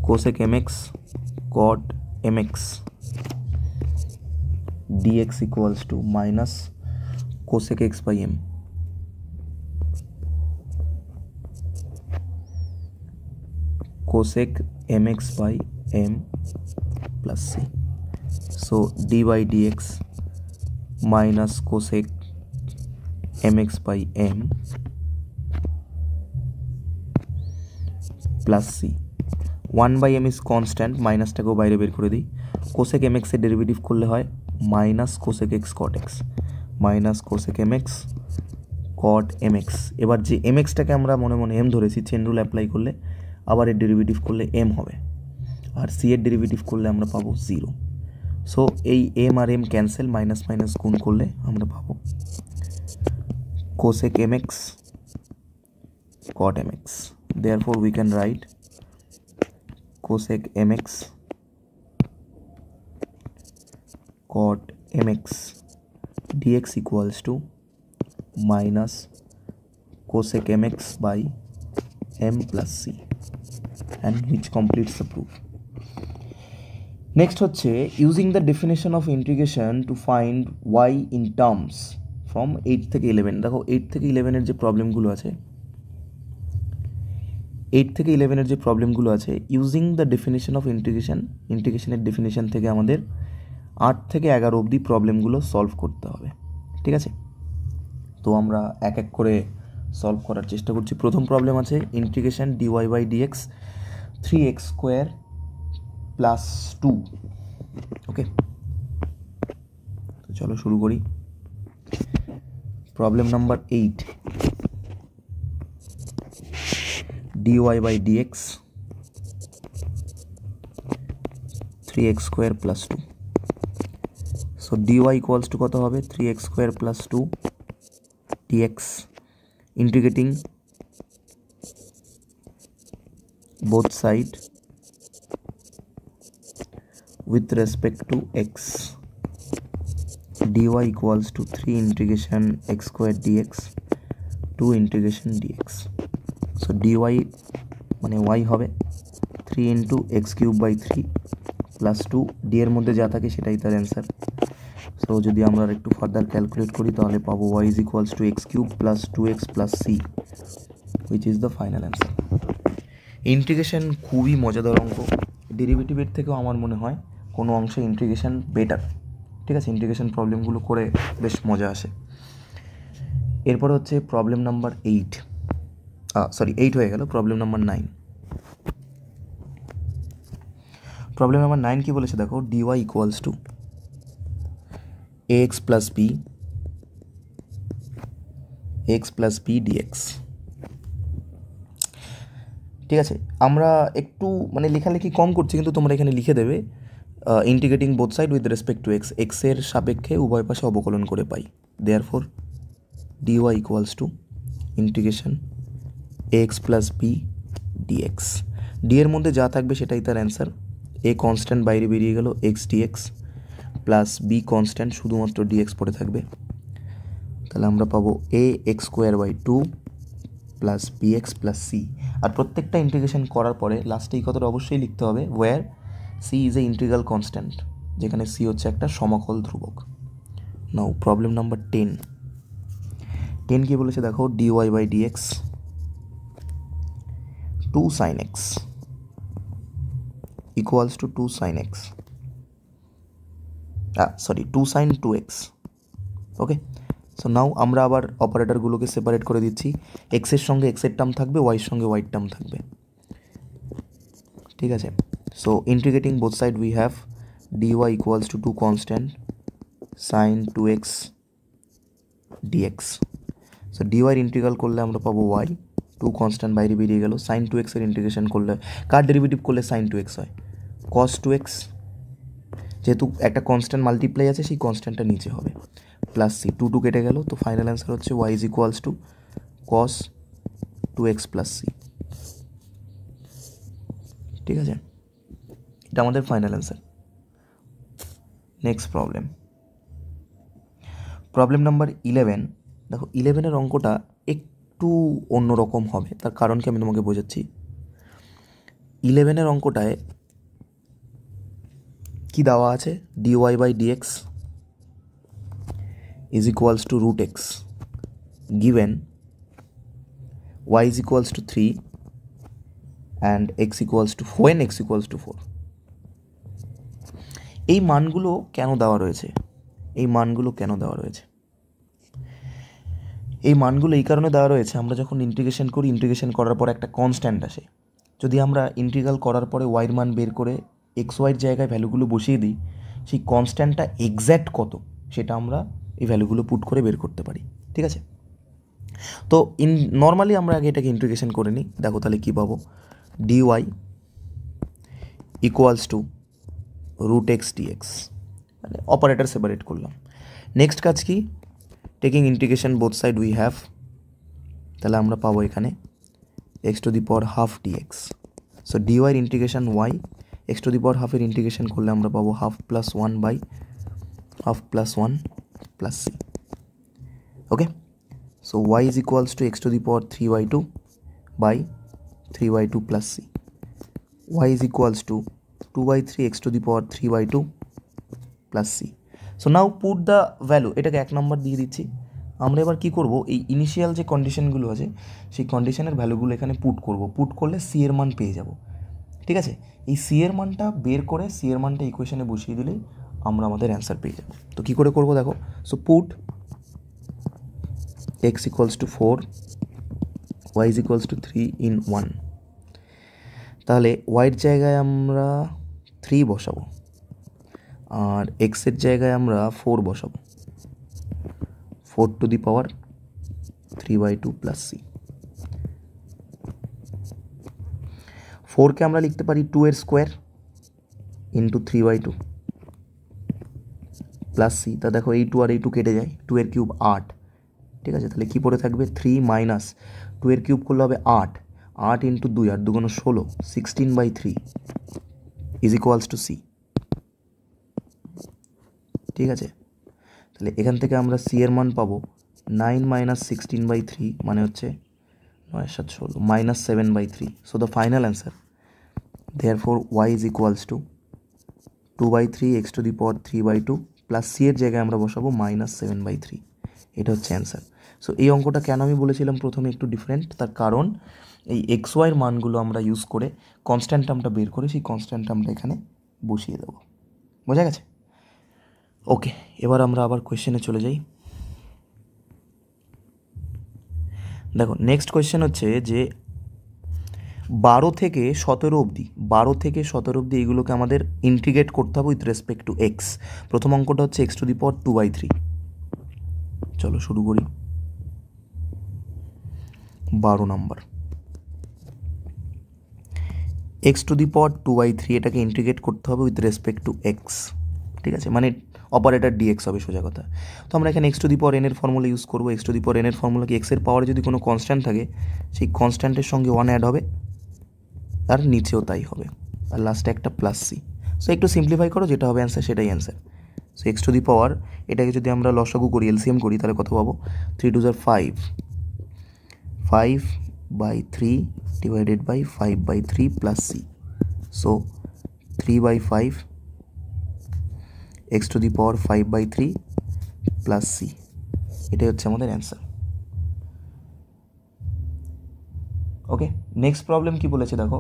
cosec mx cot mx dx equals to minus cosec x by m, cosec mx by m plus c। so d by dx minus cosec mx by m plus c। 1 by m is constant, মাইনাসটাকেও বাইরে বের করে দিই। cosec mx এর ডেরিভেটিভ করলে হয় minus cosec x cot x, minus cosec mx cot mx। এবার যে mxটাকে আমরা মনে মনে m ধরেছি, চেন রুল অ্যাপ্লাই করলে আবার এর ডেরিভেটিভ করলে m হবে, আর c এর ডেরিভেটিভ করলে আমরা পাবো 0। সো এই m আর m ক্যান্সেল, মাইনাস মাইনাস গুণ করলে আমরা পাবো cosec mx cot mx। therefore we can write cosec mx cot mx dx equals to minus cosec mx by m plus c, and which completes the proof। Next হচ্ছে using the definition of integration to find y in terms from 8 থেকে 11। দেখো 8 থেকে 11-এর যে প্রবলেমগুলো আছে, 8 থেকে 11-এর যে প্রবলেমগুলো আছে, ইউজিং দ্য ডেফিনেশন অফ ইন্টিগ্রেশনের ডেফিনেশন থেকে আমাদের 8 থেকে 11 অবধি প্রবলেমগুলো সলভ করতে হবে, ঠিক আছে। তো আমরা এক এক করে সলভ করার চেষ্টা করছি। প্রথম প্রবলেম আছে integration d y by d x 3x² plus 2। Okay, তো চলো শুরু করি। Problem number 8, dy by dx 3x² plus 2. So dy equals to কত হবে 3x² plus 2 dx, integrating both side with respect to x, dy equals to 3 integration x² dx 2 integration dx. So dy মানে y হবে 3 into x³ by 3 plus 2, D এর মধ্যে যা থাকে সেটাই তার অ্যান্সার। সো যদি আমরা একটু ফার্দার ক্যালকুলেট করি তাহলে পাবো y is equals to x³ plus 2x plus c, which is the final answer. Integration খুবই মজাদার অঙ্ক। ডেরিভেটিভের থেকেও আমার মনে হয় কোনো অংশে ইন্টিগ্রেশন বেটার। ঠিক আছে, ইন্টিগ্রেশন প্রবলেমগুলো করে বেশ মজা আসে। এরপর হচ্ছে প্রবলেম নাম্বার 8 হয়ে গেল। Problem number 9। প্রবলেম নাম্বার 9 কি বলেছে দেখো, dy ইকুয়ালস টু ax প্লাস b dx। ঠিক আছে, আমরা একটু মানে লেখালেখি কম করছি, কিন্তু তোমরা এখানে লিখে দেবে integrating both side with respect to x, এক্সের সাপেক্ষে উভয় পাশে অবকলন করে পাই। Therefore dy equals to integration ax প্লাস b dx। ডি এর মধ্যে যা থাকবে সেটাই তার অ্যান্সার। এ কনস্ট্যান্ট বাইরে বেরিয়ে গেল, x d x plus b constant শুধুমাত্র ডিএক্স পড়ে থাকবে। তাহলে আমরা পাবো ax²/2 plus bx plus c। আর প্রত্যেকটা ইন্টিগ্রেশন করার পরে লাস্টে এই কথাটা অবশ্যই লিখতে হবে where c is a integral constant, যেখানে c হচ্ছে একটা সমাকল ধ্রুবক। নাও প্রবলেম নাম্বার 10 কি বলেছে দেখো, dy by dx 2 sin x equals to 2 sin x 2 sin 2x। Okay, so now আমরা আবার অপারেটরগুলোকে সেপারেট করে দিচ্ছি। এক্সের সঙ্গে এক্সের টার্ম থাকবে, ওয়াইয়ের সঙ্গে ওয়াইয়ের টার্ম থাকবে। ঠিক আছে, so integrating both side we have dy equals two 2 constant sin 2x dx। So dy এর ইন্টিগ্রাল করলে আমরা পাবো y, 2 কনস্ট্যান্ট বাইরে বেরিয়ে গেল। sin 2x এর ইন্টিগ্রেশন করলে কার ডেরিভেটিভ করলে sin 2x হয়, cos 2x, যেহেতু একটা কনস্ট্যান্ট মাল্টিপ্লাই আছে সেই কনস্ট্যান্টটা নিচে হবে, প্লাস সি, 2 কেটে গেল। তো ফাইনাল অ্যান্সার হচ্ছে y is equals to cos 2x plus c. ঠিক আছে, এটা আমাদের final answer. Next problem number 11। দেখো 11-এর অঙ্কটা একটু অন্যরকম হবে, তার কারণ কি আমি তোমাকে বোঝাচ্ছি। 11-এর অঙ্কটায় কি দেওয়া আছে, dy by d x is equals to root x given y is equals to 3 and x equals to when x equals to 4। এই মানগুলো কেন দেওয়া রয়েছে, এই মানগুলো এই কারণে দেওয়া রয়েছে, আমরা যখন ইন্টিগ্রেশন করি, ইন্টিগ্রেশন করার পর একটা কনস্ট্যান্ট আসে। যদি আমরা ইন্টিগ্রাল করার পরে ওয়াইয়ের মান বের করে এক্স ওয়াইয়ের জায়গায় ভ্যালুগুলো বসিয়ে দিই, সেই কনস্ট্যান্টটা এক্স্যাক্ট কত সেটা আমরা এই ভ্যালুগুলো পুট করে বের করতে পারি। ঠিক আছে, তো নর্মালি আমরা আগে এটাকে ইন্টিগ্রেশন করে নিই। দেখো তাহলে কী পাবো, dy equals to root x dx, মানে অপারেটর সেপারেট করলাম। নেক্সট কাজ কি, taking integration both side we have, তাহলে আমরা পাবো এখানে x to the power half dx. So dy এর integration y, x to the power হাফের ইন্টিগ্রেশন করলে আমরা পাবো half plus 1 by half plus 1 plus c। Okay, so y is equals to x to the power 3/2 by 3/2 plus c। y is equals to 2/3 x to the power 3/2 plus c। So now put the value, এটাকে 1 নম্বর দিয়ে দিচ্ছি। আমরা এবার কী করব, এই ইনিশিয়াল যে কন্ডিশনগুলো আছে সেই কন্ডিশনের ভ্যালুগুলো এখানে পুট করব। পুট করলে সি এর মান পেয়ে যাব। ঠিক আছে, এই সি এর মানটা বের করে সি এর মানটা ইকুয়েশনে বসিয়ে দিলেই আমরা আমাদের অ্যান্সার পেয়ে যাব। তো কী করে করব দেখো, so put x equals to 4, y is equals to 3 in 1. তাহলে ওয়াইয়ের জায়গায় আমরা 3 বসাবো আর এক্সের জায়গায় আমরা 4 বসাবো, 4 to the power 3/2 plus c. 4কে আমরা লিখতে পারি 2 এর স্কোয়ার ইন্টু 3/2 প্লাস সি। তা দেখো এই 2 আর এই 2 কেটে যায়, 2 এর কিউব 8, ঠিক আছে। তাহলে কী পড়ে থাকবে 3 মাইনাস 2 এর কিউব করলে হবে 8, 8 into 2, 8 2 16, 16/3 is equals to c, ঠিক আছে। তাহলে এখান থেকে আমরা সি এর মান পাবো 9 মাইনাস 16/3 মানে হচ্ছে 9 7 16 minus 7/3। So the final answer therefore y is equals to 2/3 x to the power 3/2 plus c এর জায়গায় আমরা বসাবো মাইনাস 7/3। এটা হচ্ছে অ্যান্সার। সো এই অঙ্কটা কেন আমি বলেছিলাম প্রথমে একটু ডিফারেন্ট, তার কারণ এই এক্স ওয়াইয়ের মানগুলো আমরা ইউজ করে কনস্ট্যান্ট টার্মটা বের করে সেই কনস্ট্যান্ট টার্মটা এখানে বসিয়ে দেবো। বোঝা গেছে? ওকে, এবার আমরা আবার কোয়েশ্চেনে চলে যাই। দেখো নেক্সট কোয়েশ্চেন হচ্ছে যে 12 থেকে 17 অবধি, 12 থেকে 17 অবধি এইগুলোকে আমাদের ইন্টিগ্রেট করতে হবে উইথ রেসপেক্ট টু এক্স। প্রথম অঙ্কটা হচ্ছে এক্স টু দি পাওয়ার 2/3। চলো শুরু করি। 12 নম্বর এক্স টু দি পাওয়ার 2/3, এটাকে ইন্টিগ্রেট করতে হবে উইথ রেসপেক্ট টু এক্স, ঠিক আছে, মানে অপারেটর ডিএক্স হবে সোজা কথা। তো আমরা এখানে x to the power N এর ফর্মুলা ইউজ করবো। X to the power N এর ফর্মুলা কি, এক্সের পাওয়ারে যদি কোনো কনস্ট্যান্ট থাকে সেই কনস্ট্যান্টের সঙ্গে 1 অ্যাড হবে, আর নিচেও তাই হবে, আর লাস্টে একটা প্লাস সি। সো একটু সিম্পলিফাই করো, যেটা হবে অ্যান্সার সেটাই answer. So x to the power এটাকে যদি আমরা লসাগু করি, এলসিএম করি, তাহলে কত পাবো 3 2 5, 5/3 divided by 5/3 plus c. So 3/5 x to the power 5/3 plus c, এটাই হচ্ছে আমাদের অ্যান্সার। ওকে, নেক্সট প্রবলেম কি বলেছে দেখো।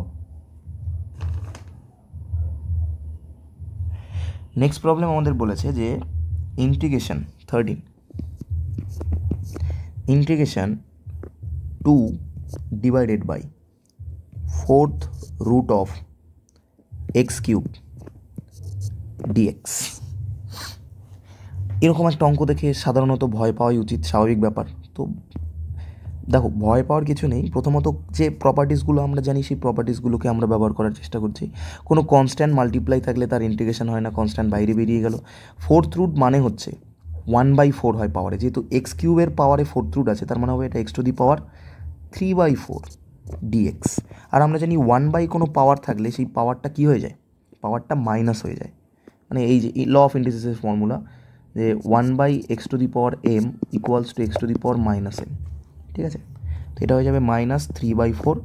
নেক্সট প্রবলেম আমাদের বলেছে যে integration 13, integration 2 divided by 4th root of x cube dx। এরকম একটা অঙ্ক দেখে সাধারণত ভয় পাওয়াই উচিত, স্বাভাবিক ব্যাপার। তো দেখো ভয় পাওয়ার কিছু নেই। প্রথমত যে প্রপার্টিসগুলো আমরা জানি সেই প্রপার্টিসগুলোকে আমরা ব্যবহার করার চেষ্টা করছি। কোনো কনস্ট্যান্ট মাল্টিপ্লাই থাকলে তার ইন্টিগ্রেশন হয় না, কনস্ট্যান্ট বাইরে বেরিয়ে গেল। 4th রুট মানে হচ্ছে 1/4 হয় পাওয়ারে, যেহেতু এক্স কিউবের পাওয়ারে 4th রুট আছে, তার মানে হবে এটা x to the power 3/4 dx। আর আমরা জানি 1 কোনো পাওয়ার থাকলে সেই পাওয়ারটা কী হয়ে যায়, পাওয়ারটা মাইনাস হয়ে যায়। মানে এই যে ল অফ ইন্টিগ্রেশনের ফর্মুলা যে 1/x two the power m equals to x to the power -m, ঠিক আছে। তো এটা হয়ে যাবে -3/4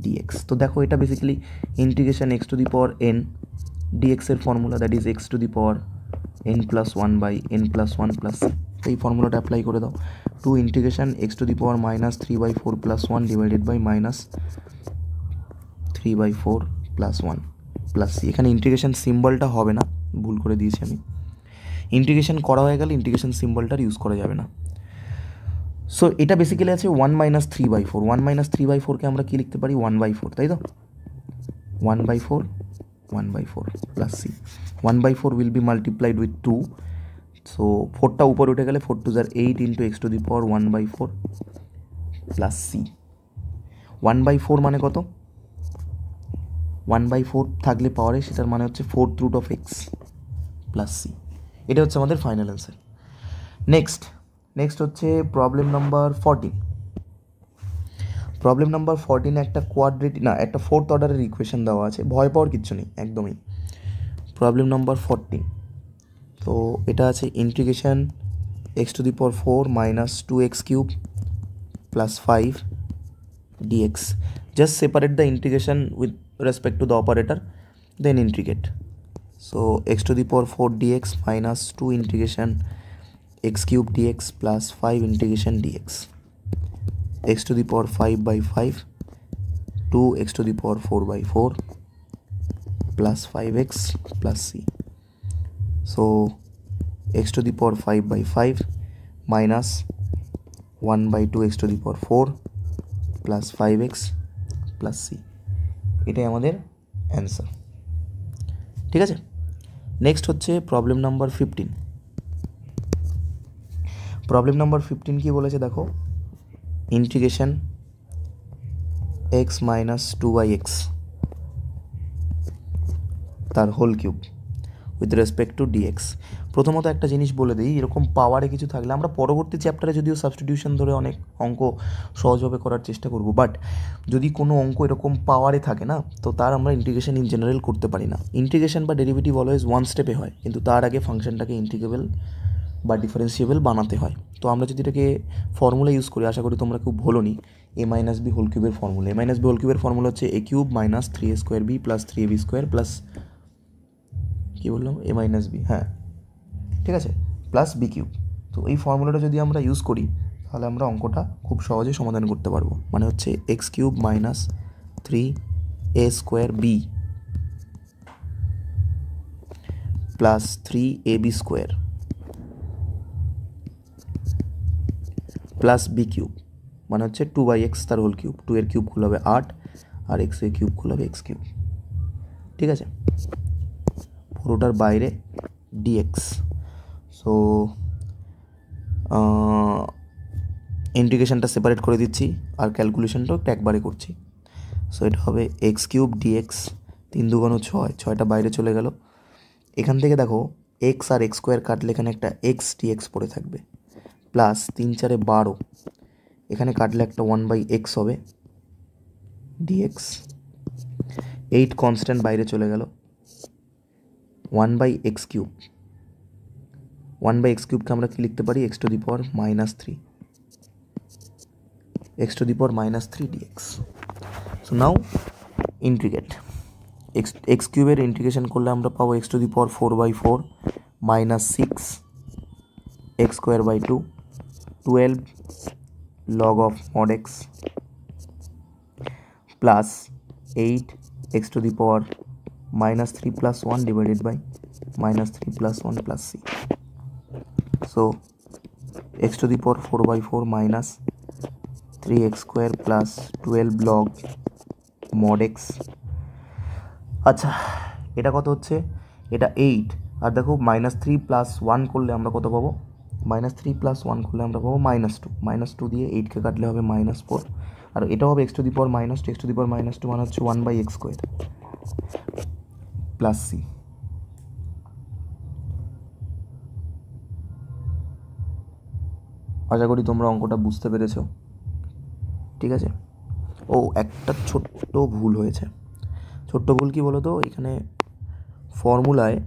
dx। তো দেখো এটা basically integration x to the power n dx এর ফর্মুলা, that is x to the power n+1/n+1 plus. তো এই ফর্মুলাটা অ্যাপ্লাই করে দাও। 2 integration x to the power -3/4 plus 1 divided by -3/4 plus 1 plus c. এখানে ইন্টিগ্রেশন সিম্বলটা হবে না, ভুল করে দিয়েছি আমি। ইন্টিগ্রেশন করা হয়ে গেলে ইন্টিগ্রেশন সিম্বলটার ইউজ করা যাবে না। সো এটা বেসিক্যালি আছে 1 - 3/4। 1 - 3/4কে আমরা কী লিখতে পারি 1/4, তাই তো 1/4 plus c. 1/4 will be multiplied with 2। So 4টা উপরে উঠে গেলে 4 2 8 into x to the power 1/4 plus c. 1/4 মানে কত, 1/4 থাকলে পাওয়ারে সেটার মানে হচ্ছে 4th root of x plus c. এটা হচ্ছে আমাদের ফাইনাল অ্যান্সার। নেক্সট হচ্ছে প্রবলেম নাম্বার 14। প্রবলেম নাম্বার 14 একটা একটা 4th অর্ডারের ইকুয়েশন দেওয়া আছে, ভয় পাওয়ার কিচ্ছু নেই একদমই। প্রবলেম নাম্বার 14, তো এটা আছে integration x to the power 4 minus 2x cube plus 5 dx। Just separate the integration with respect to the operator, then integrate. So x to the power 4 dx minus 2 integration x cube dx plus 5 integration dx, x to the power 5/5 2 x to the power 4/4 plus 5x plus c. So x to the power 5/5 minus 1/2x⁴ plus 5x plus c, এটাই আমাদের অ্যান্সার। ঠিক আছে, নেক্সট হচ্ছে প্রবলেম নাম্বার 15। প্রবলেম নাম্বার 15 কি বলেছে দেখো, ইন্টিগ্রেশন x - 2x তার whole cube with respect to d x. প্রথমত একটা জিনিস বলে দিই, এরকম পাওয়ারে কিছু থাকলে আমরা পরবর্তী চ্যাপ্টারে যদিও সাবস্টিটিউশন ধরে অনেক অঙ্ক সহজভাবে করার চেষ্টা করব, বাট যদি কোনো অঙ্ক এরকম পাওয়ারে থাকে না, তো তার আমরা ইন্টিগ্রেশন ইন জেনারেল করতে পারি না। ইন্টিগ্রেশন বা ডেরিভেটিভ অলওয়েজ ওয়ান স্টেপে হয়, কিন্তু তার আগে ফাংশনটাকে ইন্টিগ্রেবল বা ডিফারেন্সিয়েবল বানাতে হয়। তো আমরা যদি এটাকে ফর্মুলা ইউজ করি, আশা করি তোমরা খুব ভুলোনি, a - b হোল কিউবের ফর্মুলা। a - b হোল কিউবের ফর্মুলা হচ্ছে a³ - 3a² b plus 3ab² plus কী বললাম, a - b, হ্যাঁ ঠিক আছে, প্লাস b³। তো এই ফর্মুলাটা যদি আমরা ইউজ করি তাহলে আমরা অঙ্কটা খুব সহজে সমাধান করতে পারবো। মানে হচ্ছে x³ - 3a² b plus 3ab² plus b³ মানে হচ্ছে 2/x তার হোল কিউব। 2 এর কিউব খুলে হবে 8 আর x এর কিউব খুলে হবে x³। ঠিক আছে, পুরোটার বাইরে dx। সো ইন্টিগ্রেশনটা সেপারেট করে দিচ্ছি আর ক্যালকুলেশনটাও একটা একবারে করছি। সো এটা হবে x³ dx, 3 × 2 = 6, 6টা বাইরে চলে গেল। এখান থেকে দেখো x আর x² কাটলে এখানে একটা x dx পড়ে থাকবে, প্লাস 3 × 4 = 12, এখানে কাটলে একটা 1/x হবে dx। 8 কনস্ট্যান্ট বাইরে চলে গেল, 1/x³। 1/x³ আমরা কি লিখতে পারি, x⁻³ -3, x⁻³ dx। So now integrate x³ এর ইন্টিগ্রেশন করলে আমরা পাবো x⁴/4 -6 x²/2 12 log of mod x plus 8 x⁻³ -3 + 1 divided by -3 + 1 plus c. So x⁴/4 minus 3x² plus 12 log mod x। আচ্ছা, এটা কত হচ্ছে, এটা 8, আর দেখো -3 + 1 করলে আমরা কত পাবো, -3 + 1 করলে আমরা পাবো -2, -2 দিয়ে 8কে কাটলে হবে -4, আর এটাও হবে x⁻², x⁻² মানে হচ্ছে 1/x² প্লাস c। আশা করি তোমরা অঙ্কটা বুঝতে পেরেছো। ঠিক আছে, ও একটা ছোট্ট ভুল হয়েছে। ছোট্ট ভুল কি বলো তো, এখানে ফর্মুলায়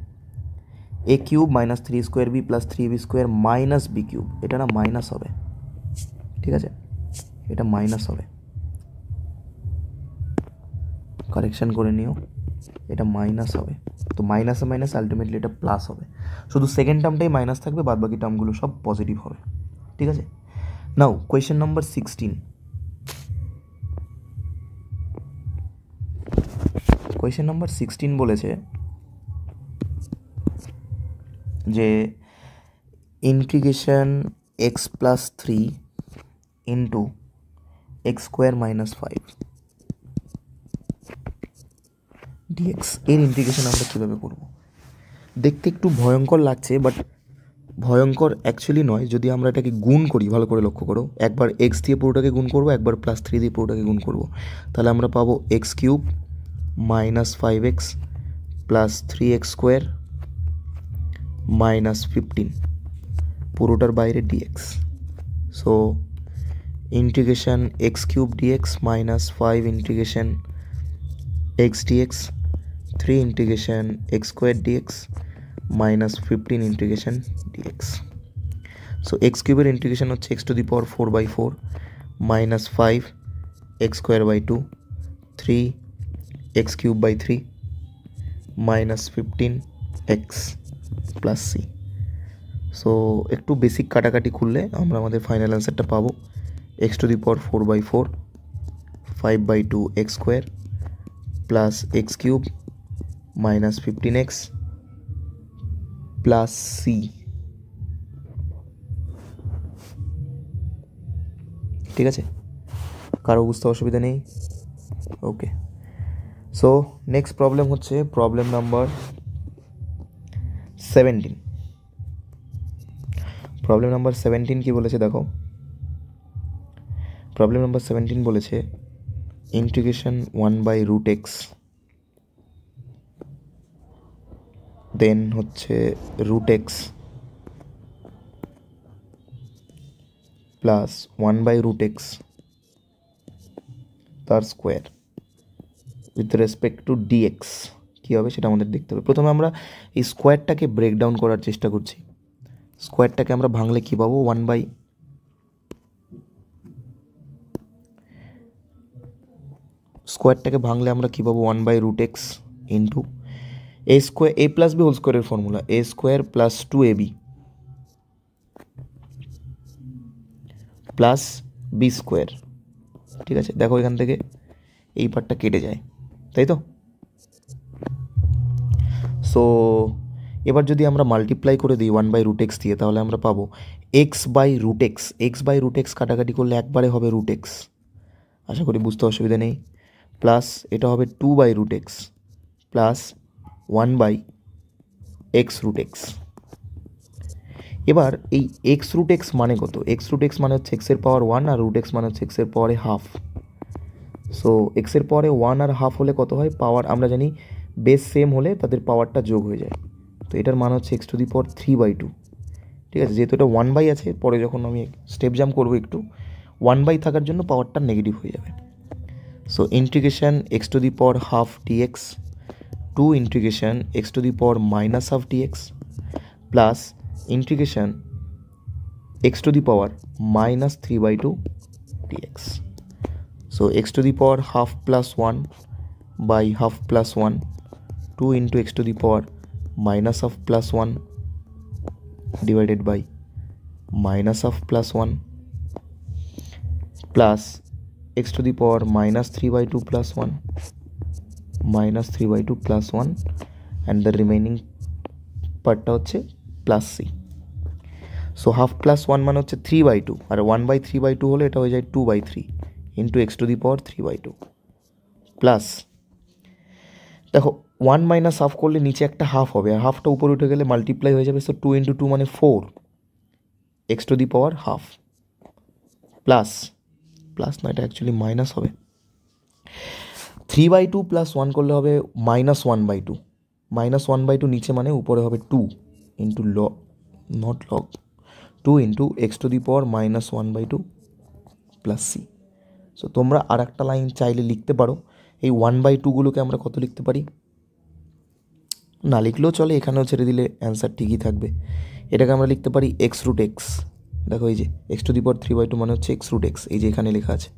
a³ - 3² b plus 3ab² minus b³, এটা না মাইনাস হবে। ঠিক আছে, এটা মাইনাস হবে, কারেকশান করে নিও, এটা মাইনাস হবে। তো মাইনাসে মাইনাস আলটিমেটলি এটা প্লাস হবে, শুধু সেকেন্ড টার্মটাই মাইনাস থাকবে, বাদ বাকি টার্মগুলো সব পজিটিভ হবে। ঠিক আছে, নাও কোয়েশ্চেন নাম্বার 16। কোয়েশ্চেন নাম্বার 16 বলেছে যে integration x + 3 into x² - 5 dx এর ইন্টিগ্রেশন আমরা কীভাবে করব। দেখতে একটু ভয়ঙ্কর লাগছে, বাট ভয়ঙ্কর অ্যাকচুয়ালি নয় যদি আমরা এটাকে গুণ করি। ভালো করে লক্ষ্য করো, একবার x দিয়ে পুরোটাকে গুণ করবো, একবার +3 দিয়ে পুরোটাকে গুণ করবো, তাহলে আমরা পাবো x³ - 5x প্লাস 3x² -15, পুরোটার বাইরে dx। So integration x³ dx -5 integration x dx, 3 integration x² dx -15 integration dx। So x³ এর ইন্টিগ্রেশন হচ্ছে x⁴/4 minus 5 x²/2 3 x³/3 minus 15 x plus c। So একটু বেসিক কাটাকাটি করলে আমরা আমাদের ফাইনাল অ্যান্সারটা পাবো x⁴/4 5/2 x² plus x³ minus 15x plus c। ঠিক আছে, কারো বুঝতে অসুবিধা নেই? ওকে, সো নেক্সট প্রবলেম হচ্ছে প্রবলেম নাম্বার 17। প্রবলেম নাম্বার 17 কি বলেছে দেখো, প্রবলেম নাম্বার 17 বলেছে ইন্টিগ্রেশন 1/√x, দেন হচ্ছে √x প্লাস 1/√x তার square with respect two dx কী হবে সেটা আমাদের দেখতে হবে। প্রথমে আমরা এই স্কোয়ারটাকে ব্রেকডাউন করার চেষ্টা করছি। স্কোয়ারটাকে আমরা ভাঙলে কী পাবো, স্কোয়ারটাকে ভাঙলে আমরা কী পাবো 1/√x into a square, a plus b whole স্কোয়ারের formula a square plus 2ab plus b square. ঠিক আছে, দেখো এখান থেকে এই পার্টটা কেটে যায়, তাই তো? সো এবার যদি আমরা মাল্টিপ্লাই করে দিই 1/√x দিয়ে, তাহলে আমরা পাবো x/√x, x/√x কাটাকাটি করলে একবারে হবে √x, আশা করি বুঝতে অসুবিধা নেই, প্লাস এটা হবে 2/√x প্লাস 1/x√x। এবার এই x√x মানে কত? x√x মানে হচ্ছে x-এর পাওয়ার 1 আর √x মানে হচ্ছে x-এর পাওয়ারে হাফ। সো x-এর পাওয়ারে 1 আর হাফ হলে কত হয়? পাওয়ার আমরা জানি বেস সেম হলে তাদের পাওয়ারটা যোগ হয়ে যায়। তো এটার মান হচ্ছে x⁻3/2। ঠিক আছে, যেহেতু এটা 1/, আছে, পরে যখন আমি স্টেপ জাম্প করবো একটু 1/, থাকার জন্য পাওয়ারটা নেগেটিভ হয়ে যাবে। So integration x⁻½ dx to integration x⁻−½ dx plus integration x⁻³ dx। So x⁻½ plus 1/½ plus 1 2 into x⁻−½ plus 1 divided by -½ plus 1 plus x⁻³ plus 1 -3/2 plus 1 and the remaining পার্টটা হচ্ছে plus c। So half plus 1 মানে হচ্ছে 3/2, আর 1/3/2 হলে এটা হয়ে যায় 2/3 ইন্টু x⁻³ প্লাস, দেখো 1 মাইনাস হাফ করলে নিচে একটা হাফ হবে, আর হাফটা উপরে উঠে গেলে মাল্টিপ্লাই হয়ে যাবে। সো 2 ইন্টু 2 মানে 4 x⁻½ প্লাস, প্লাস না, এটা অ্যাকচুয়ালি মাইনাস হবে, 3/2 প্লাস 1 করলে হবে -1/2, -1/2 নিচে মানে উপরে হবে 2 into not log 2 into x⁻−1/2 plus c। So তোমরা আর একটা লাইন চাইলে লিখতে পারো, এই 1/2গুলোকে আমরা কত লিখতে পারি, না লিখলেও চলে, এখানেও ছেড়ে দিলে অ্যান্সার ঠিকই থাকবে। এটাকে আমরা লিখতে পারি x√x, দেখো এই যে x⁻3/2 মানে হচ্ছে x√x, এই যে এখানে লেখা আছে,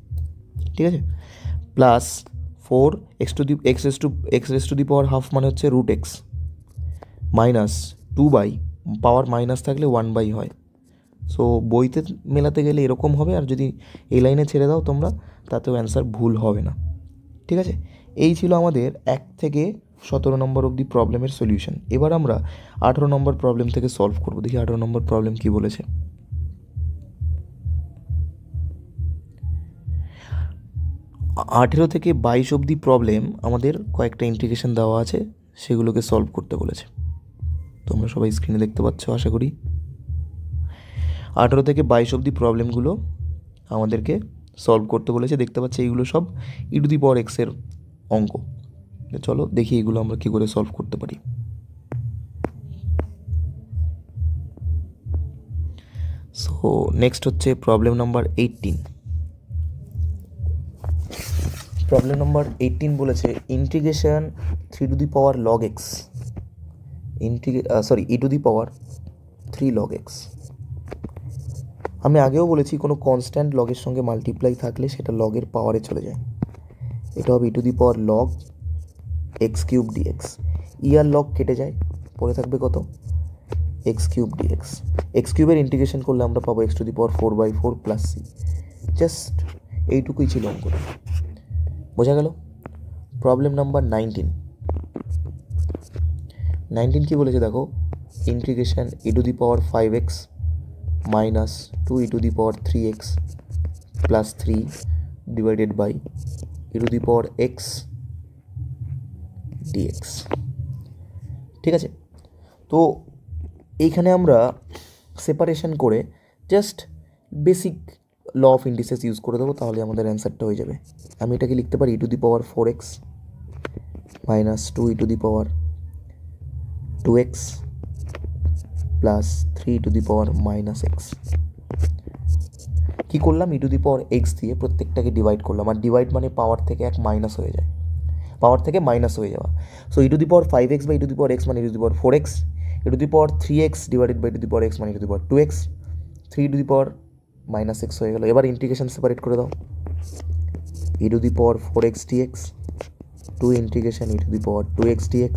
ঠিক আছে, প্লাস 4 x⁻½ মানে হচ্ছে √x মাইনাস 2/, পাওয়ার মাইনাস থাকলে 1/, হয়। সো বইতে মেলাতে গেলে এরকম হবে, আর যদি এই লাইনে ছেড়ে দাও তোমরা তাতেও অ্যান্সার ভুল হবে না। ঠিক আছে, এই ছিল আমাদের 1 থেকে 17 নম্বর অবধি প্রবলেমের সলিউশন। এবার আমরা 18 নম্বর প্রবলেম থেকে সলভ করব। দেখি 18 নম্বর প্রবলেম কি বলেছে। 18 থেকে 22 অবধি প্রবলেম আমাদের কয়েকটা ইন্টিগ্রেশন দেওয়া আছে, সেগুলোকে সলভ করতে বলেছে। তোমরা সবাই স্ক্রিনে দেখতে পাচ্ছ আশা করি। 18 থেকে 22 অবধি প্রবলেমগুলো আমাদেরকে সলভ করতে বলেছে। দেখতে পাচ্ছি এইগুলো সব e⁻x এর অঙ্ক। চলো দেখি এগুলো আমরা কী করে সলভ করতে পারি। সো নেক্সট হচ্ছে প্রবলেম নাম্বার 18। প্রবলেম নাম্বার 18 বলেছে integration 3 log x e⁻3 log x। আমি আগেও বলেছি কোনো কনস্ট্যান্ট লগের সঙ্গে মাল্টিপ্লাই থাকলে সেটা লগের পাওয়ারে চলে যায়। এটা হবে e⁻log x³ dx। আর লগ কেটে যায়, পরে থাকবে কত, x³ dx। x³ এর ইন্টিগ্রেশন করলে আমরা পাবো x⁴/4 প্লাস c। জাস্ট এইটুকুই ছিল অঙ্কটা, বোঝা গেল। প্রবলেম নাম্বার 19 কি বলেছে দেখো, integration e⁵x - 2e⁻3x plus 3 divided by e to the power x dx। ঠিক আছে, তো এইখানে আমরা সেপারেশন করে just basic law of indices use করে দেবো, তাহলে আমাদের অ্যান্সারটা হয়ে যাবে। আমি এটাকে লিখতে পারি e to the power 4x minus 2 e to the power 2x plus 3 e to the power minus x। কী করলাম, e to the power x দিয়ে প্রত্যেকটাকে ডিভাইড করলাম, আর ডিভাইড মানে পাওয়ার থেকে এক মাইনাস হয়ে যায়, পাওয়ার থেকে মাইনাস হয়ে যাওয়া। So e to the power 5x by e to the power x মানে e to the power 4x, e to the power 3x divided by e to the power x মানে e to the power 2x, 3 e to the power minus x হয়ে গেল। এবার ইন্টিগ্রেশন সেপারেট করে দাও, e to the power 4x dx, 2 integration e to the power 2x dx,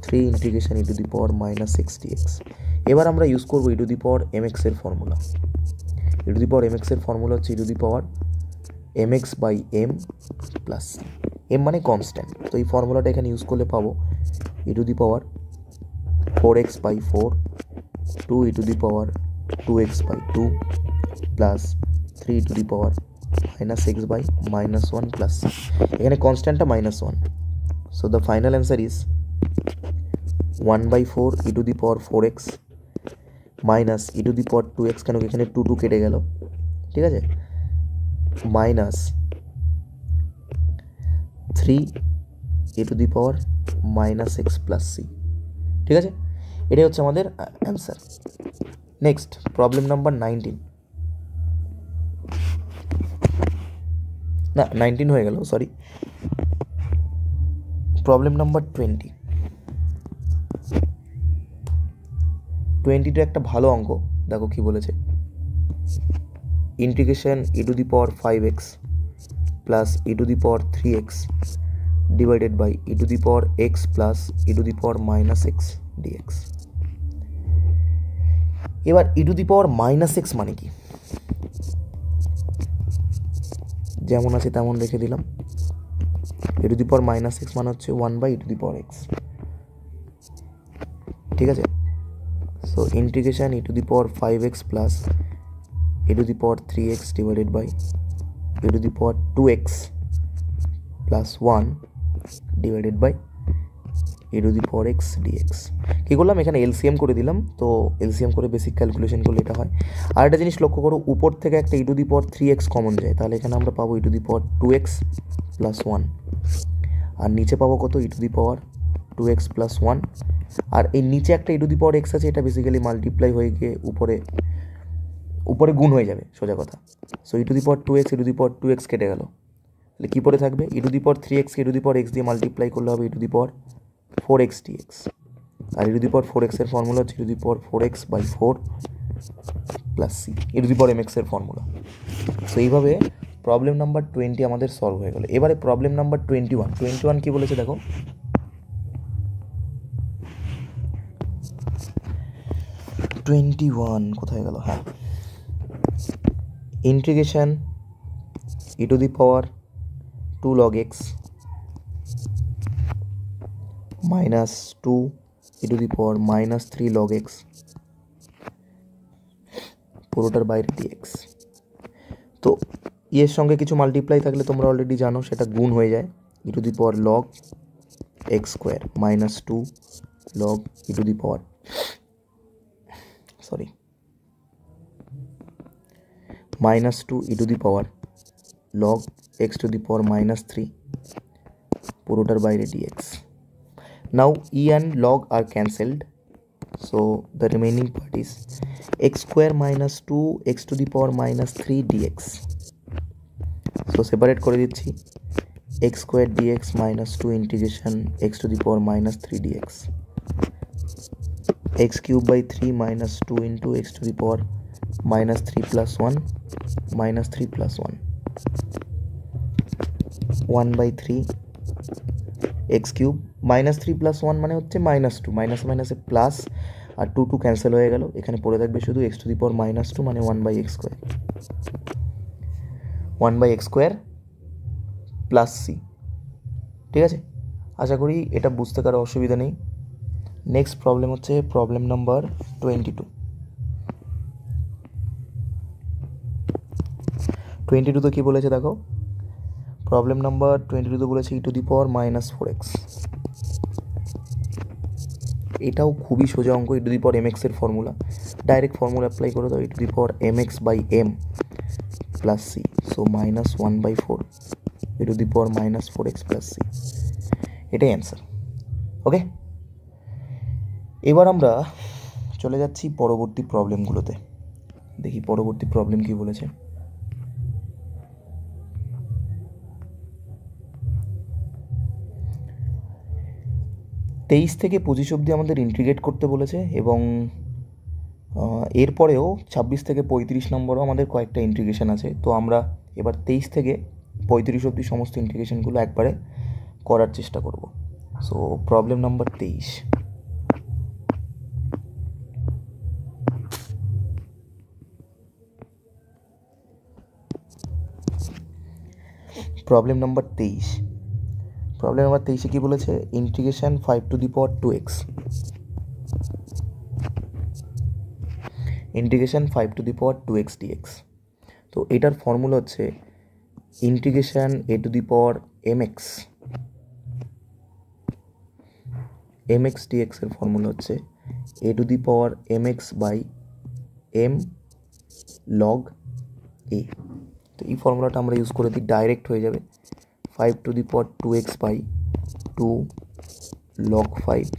3 integration e to the power minus x dx। এবার আমরা ইউজ করবো e to the power mx এর ফর্মুলা। e to the power mx এর ফর্মুলা হচ্ছে e to the power mx by m plus m মানে কনস্ট্যান্ট। তো এই ফর্মুলাটা এখানে ইউজ করলে পাবো e to the power 4x by 4, 2 e to the power 2x by 2 plus 3 e to the power minus x by minus 1 plus, এখানে কনস্ট্যান্টটা minus 1। So the final answer is 1 by 4 e to the power 4x minus e to the power 2x, কেন এখানে 2 2 কেটে গেল, ঠিক আছে, minus 3 e to the power minus x plus c। ঠিক আছে, এটাই হচ্ছে আমাদের অ্যান্সার। নেক্সট প্রবলেম নাম্বার 19, না 19 হয়ে গেল, সরি, প্রবলেম নাম্বার 20। 20টা একটা ভালো অঙ্ক, দেখো কি বলেছে, integration e to the power 5x plus e to the power 3x divided by e to the power x plus e to the power minus x dx। এবার e to the power minus x মানে কি, যেমন আছে তেমন রেখে দিলাম। e to the power minus x মানে হচ্ছে 1 by e to the power x। ঠিক আছে, so integration e to the power 5x plus e to the power 3x divided by e to the power 2x plus 1 divided by e to the power x dx। কী করলাম, এখানে এলসিএম করে দিলাম, তো এলসিএম করে বেসিক ক্যালকুলেশন করলে এটা হয়। আর একটা জিনিস লক্ষ্য করো, উপর থেকে একটা e to the power 3x common যায়, তাহলে এখানে আমরা পাবো e to the power 2x plus 1, আর নিচে পাবো কত, e to the power 2x plus 1, আর এই নিচে একটা e to the power x আছে, এটা বেসিক্যালি মাল্টিপ্লাই হয়ে গিয়ে উপরে গুণ হয়ে যাবে, সোজা কথা। So e to the power 2x e to the power 2x কেটে গেল, তাহলে কী পরে থাকবে, e to the power 3x e to the power x দিয়ে মাল্টিপ্লাই করলে হবে e to the power 4x dx, আর e to the power 4x এর ফর্মুলা হচ্ছে e to the power 4x by 4 plus c, e to the power mx এর ফর্মুলা। সো এইভাবে প্রবলেম নাম্বার 20 আমাদের সলভ হয়ে গেল। এবারে প্রবলেম নাম্বার 21 কি বলেছে দেখো, কোথায় গেল, হ্যাঁ, integration e to the power 2 log x minus 2 e to the power minus 3 log x পুরোটার বাইরে dx। তো এর সঙ্গে কিছু মাল্টিপ্লাই থাকলে তোমরা অলরেডি জানো সেটা গুণ হয়ে যায়, e to the power log x square minus 2 log e to the power minus 2 e to the power log x to the power minus 3 পুরোটার বাইরে dx। Now e and log are cancelled, so the remaining part is x square minus 2 x to the power minus 3 dx. So separate করে দিচ্ছি, x square dx minus 2 integration x to the power minus 3 dx, x cube by 3 minus 2 into x to the power minus 3 plus 1 minus 3 plus 1 1 by 3 x cube minus 3 plus 1 মানে হচ্ছে minus 2, মাইনাস মাইনাসে প্লাস, আর 2 2 ক্যান্সেল হয়ে গেল, এখানে পড়ে থাকবে শুধু x to the power minus 2 মানে 1 by x square, 1 by x square plus c। ঠিক আছে, আশা করি এটা বুঝতে কারো অসুবিধা নেই। নেক্সট প্রবলেম হচ্ছে প্রবলেম নাম্বার 22। 22 কী বলেছে দেখো, প্রবলেম নাম্বার 22 বলেছে e⁻⁻4x। এটাও খুবই সোজা অঙ্ক, e⁻mx এর ফর্মুলা, ডাইরেক্ট ফর্মুলা অ্যাপ্লাই করে দাও, e⁻mx/m plus c, so -1/4 e⁻⁻4x plus c, এটাই অ্যান্সার। ওকে, এবার আমরা চলে যাচ্ছি পরবর্তী প্রবলেমগুলোতে। দেখি পরবর্তী প্রবলেম কি বলেছে। তেইশ থেকে 25 অবধি আমাদের ইন্টিগ্রেট করতে বলেছে, এবং এরপরেও 26 থেকে 35 নম্বরও আমাদের কয়েকটা ইন্টিগ্রেশন আছে। তো আমরা এবার 23 থেকে 35 অবধি সমস্ত ইন্টিগ্রেশনগুলো একবারে করার চেষ্টা করব। So problem number 23, problem number 23 কি বলেছে, ইন্টিগ্রেশন 5⁴ ইন্টিগ্রেশন 5⁴ dx। তো এটার ফর্মুলা হচ্ছে ইন্টিগ্রেশন a⁻mx dx এর ফর্মুলা হচ্ছে a⁻mx/m log a। তো এই ফর্মুলাটা আমরা ইউজ করে দিই, ডাইরেক্ট হয়ে যাবে 5⁴2x/2 log 5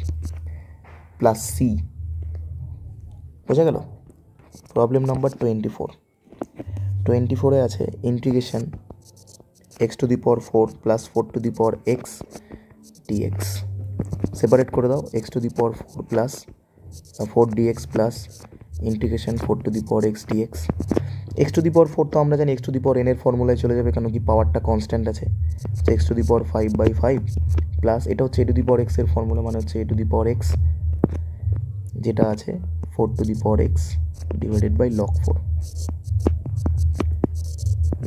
প্লাস c। বোঝা গেল? প্রবলেম নাম্বার 24 আছে integration x⁴ plus 4x dx। Separate করে দাও, x⁴ plus 4dx plus integration 4x dx। x⁴ তো আমরা জানি x⁴n এর ফর্মুলায় চলে যাবে, কেন কি পাওয়ারটা কনস্ট্যান্ট আছে। তো x⁵5/5 প্লাস এটা হচ্ছে a⁴x এর ফর্মুলা, মানে হচ্ছে a⁴x যেটা আছে 4x ডিভাইডেড বাই log 4,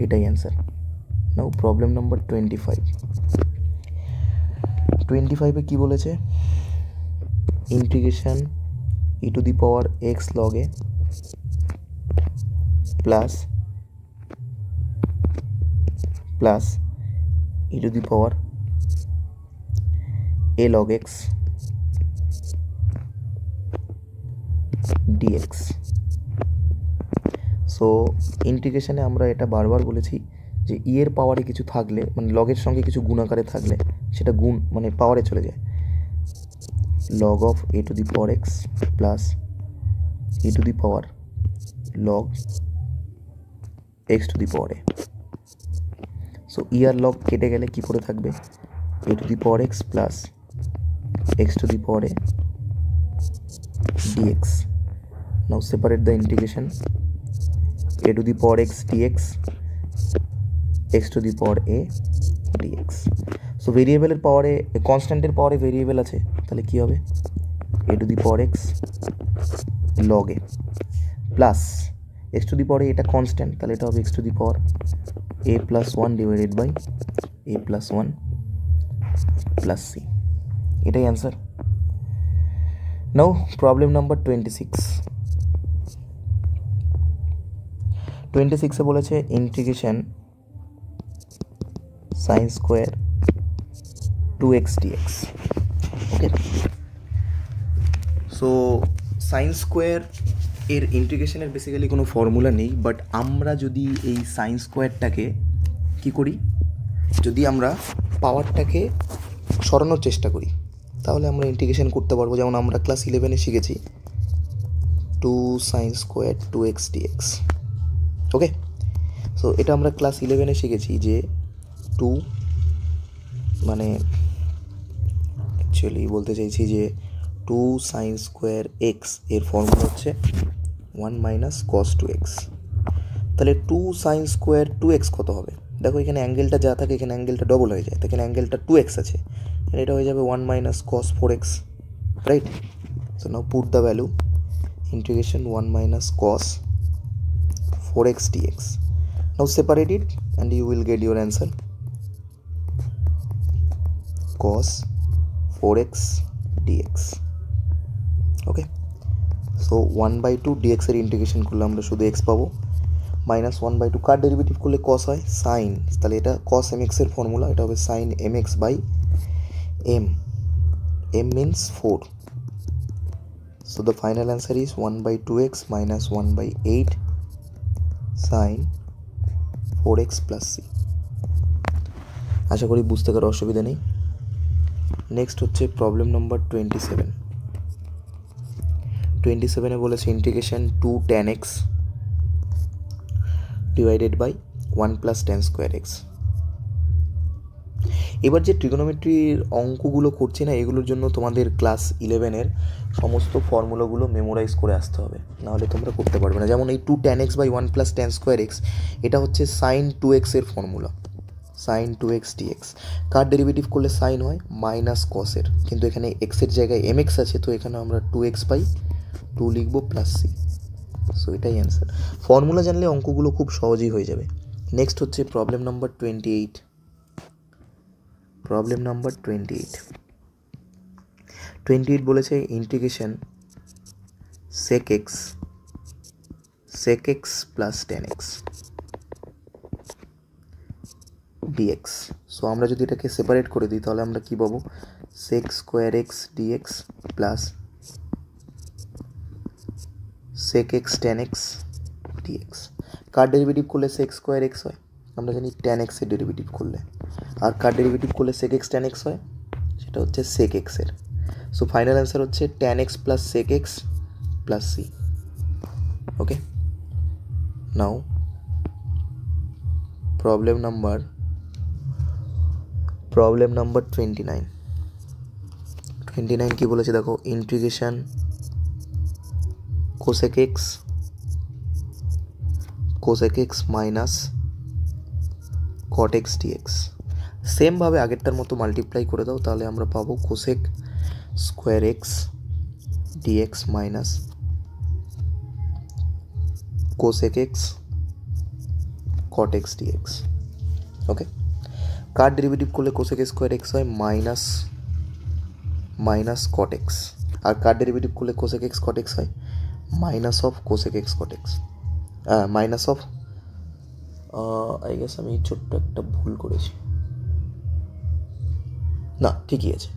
এটাই অ্যান্সার। নাও প্রবলেম নাম্বার 25 কি বলেছে, integration e⁻x log a plus e⁻a log x dx। So ইন্টিগ্রেশনে আমরা এটা বারবার বলেছি যে ই এর পাওয়ারে কিছু থাকলে, মানে লগের সঙ্গে কিছু গুণাকারে থাকলে সেটা গুণ মানে পাওয়ারে চলে যায়, log of a⁻x plus e⁻log x⁴a। So e আর লগ কেটে গেলে কি করে থাকবে, a⁻x plus x⁴a dx। Now separate the integration a⁻x dx x⁴a dx। So ভেরিয়েবলের পাওয়ারে, কনস্ট্যান্টের পাওয়ারে ভেরিয়েবল আছে, তাহলে কি হবে a⁻x log a plus x⁴a, এটা কনস্ট্যান্ট, তাহলে এটা হবে x⁴a plus 1 divided by a plus 1 plus c, এটাই অ্যান্সার। নাও প্রবলেম নাম্বার 26 বলেছে integration sin² 2x dx। Okay, so sin² এর ইন্টিগ্রেশনের বেসিক্যালি কোনো ফর্মুলা নেই, বাট আমরা যদি এই sin²টাকে কি করি, যদি আমরা পাওয়ারটাকে সরানোর চেষ্টা করি তাহলে আমরা ইন্টিগ্রেশন করতে পারবো। যেমন আমরা ক্লাস 11-এ শিখেছি 2 sin² 2x dx। Okay, so এটা আমরা ক্লাস 11-এ শিখেছি যে 2 মানে অ্যাকচুয়ালি বলতে চাইছি যে 2 sin² x এর ফর্মুলা হচ্ছে 1 - cos 2x। তাহলে 2 sin² 2x কত হবে, দেখো এখানে অ্যাঙ্গেলটা যা থাকে এখানে অ্যাঙ্গেলটা ডবল হয়ে যায়, তো এখানে অ্যাঙ্গেলটা 2x আছে, এটা হয়ে যাবে 1 - cos 4x, right? So now put the value, integration 1 - cos 4x dx। Now separate it and you will get your answer, cos 4x dx। Okay, so 1/2 dx এর ইন্টিগ্রেশন করলে আমরা শুধু x পাবো, মাইনাস 1/2 কার ডেরিভেটিভ করলে কস হয় সাইন, তাহলে এটা কস mx এর ফর্মুলা, এটা হবে sine mx by m, m means 4. So the final answer is 1/2x minus 1/8 sin 4x plus c. আশা করি বুঝতে কারো অসুবিধা নেই। নেক্সট হচ্ছে প্রবলেম নম্বর 27 বলেছে integration 2 tan x divided by 1 plus tan square x। এবার যে ট্রিগোনোমেট্রির অঙ্কগুলো করছি না, এগুলোর জন্য তোমাদের ক্লাস 11-এর সমস্ত ফর্মুলাগুলো মেমোরাইজ করে আসতে হবে, নাহলে তোমরা করতে পারবে না। যেমন এই 2 tan x by 1 plus tan square x, এটা হচ্ছে সাইন 2x এর ফর্মুলা, সাইন 2x dx। কার ডেরিভেটিভ করলে সাইন হয় মাইনাস কসের, কিন্তু এখানে এক্সের জায়গায় mx আছে, তো এখানে আমরা 2x বাই 2 লিখবো প্লাস c। সো এটাই অ্যান্সার। ফর্মুলা জানলে অঙ্কগুলো খুব সহজেই হয়ে যাবে। নেক্সট হচ্ছে প্রবলেম নাম্বার 28। প্রবলেম নাম্বার 28 বলেছে integration sec x plus tan x dx। So আমরা যদি এটাকে সেপারেট করে দিই তাহলে আমরা কি পাবো, sec square x dx plus sec x tan x dx। কার ডেরিভেটিভ করলে sec স্কোয়ার x হয়, আমরা জানি tan x এর ডেরিভেটিভ করলে, আর কার ডেরিভেটিভ করলে sec x tan x হয়, সেটা হচ্ছে sec x এর। সো ফাইনাল অ্যান্সার হচ্ছে tan x plus sec x plus c। ওকে, নাও প্রবলেম নাম্বার 29 কি বলেছে দেখো, integration cosec x minus cot x dx। Same ভাবে আগেরটার মতো মাল্টিপ্লাই করে দাও, তাহলে আমরা পাবো cosec square x dx minus cosec x cot x dx। ওকে, কার ডেরিভেটিভ করলে cosec স্কোয়ার x হয় মাইনাস cot x, আর কার ডেরিভেটিভ করলে cosec x cot x হয় minus of cosec x cot x, minus of, I guess আমি ছোট্ট একটা ভুল করেছি, না ঠিকই আছে।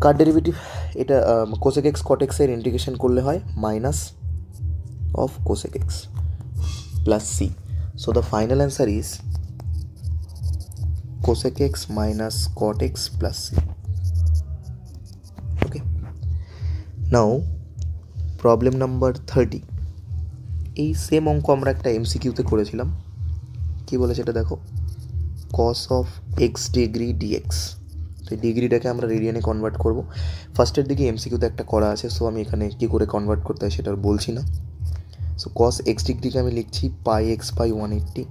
কার ডেরিভেটিভ এটা cosec x cot x এর ইন্টিগ্রেশন করলে হয় minus of cosec x plus c। So the final answer is cosec x minus cot x plus c. Okay, now problem number 30। এই সেম অঙ্ক আমরা একটা এমসিকিউতে করেছিলাম। কি বলেছে এটা দেখো, cos of x degree dx। তো এই ডিগ্রিটাকে আমরা রেডিয়ানে কনভার্ট করব। ফার্স্টের দিকে এমসিকিউতে একটা করা আছে, সো আমি এখানে কি করে কনভার্ট করতে হয় সেটা বলছি না। সো cos x ডিগ্রিকে আমি লিখছি pi x by 180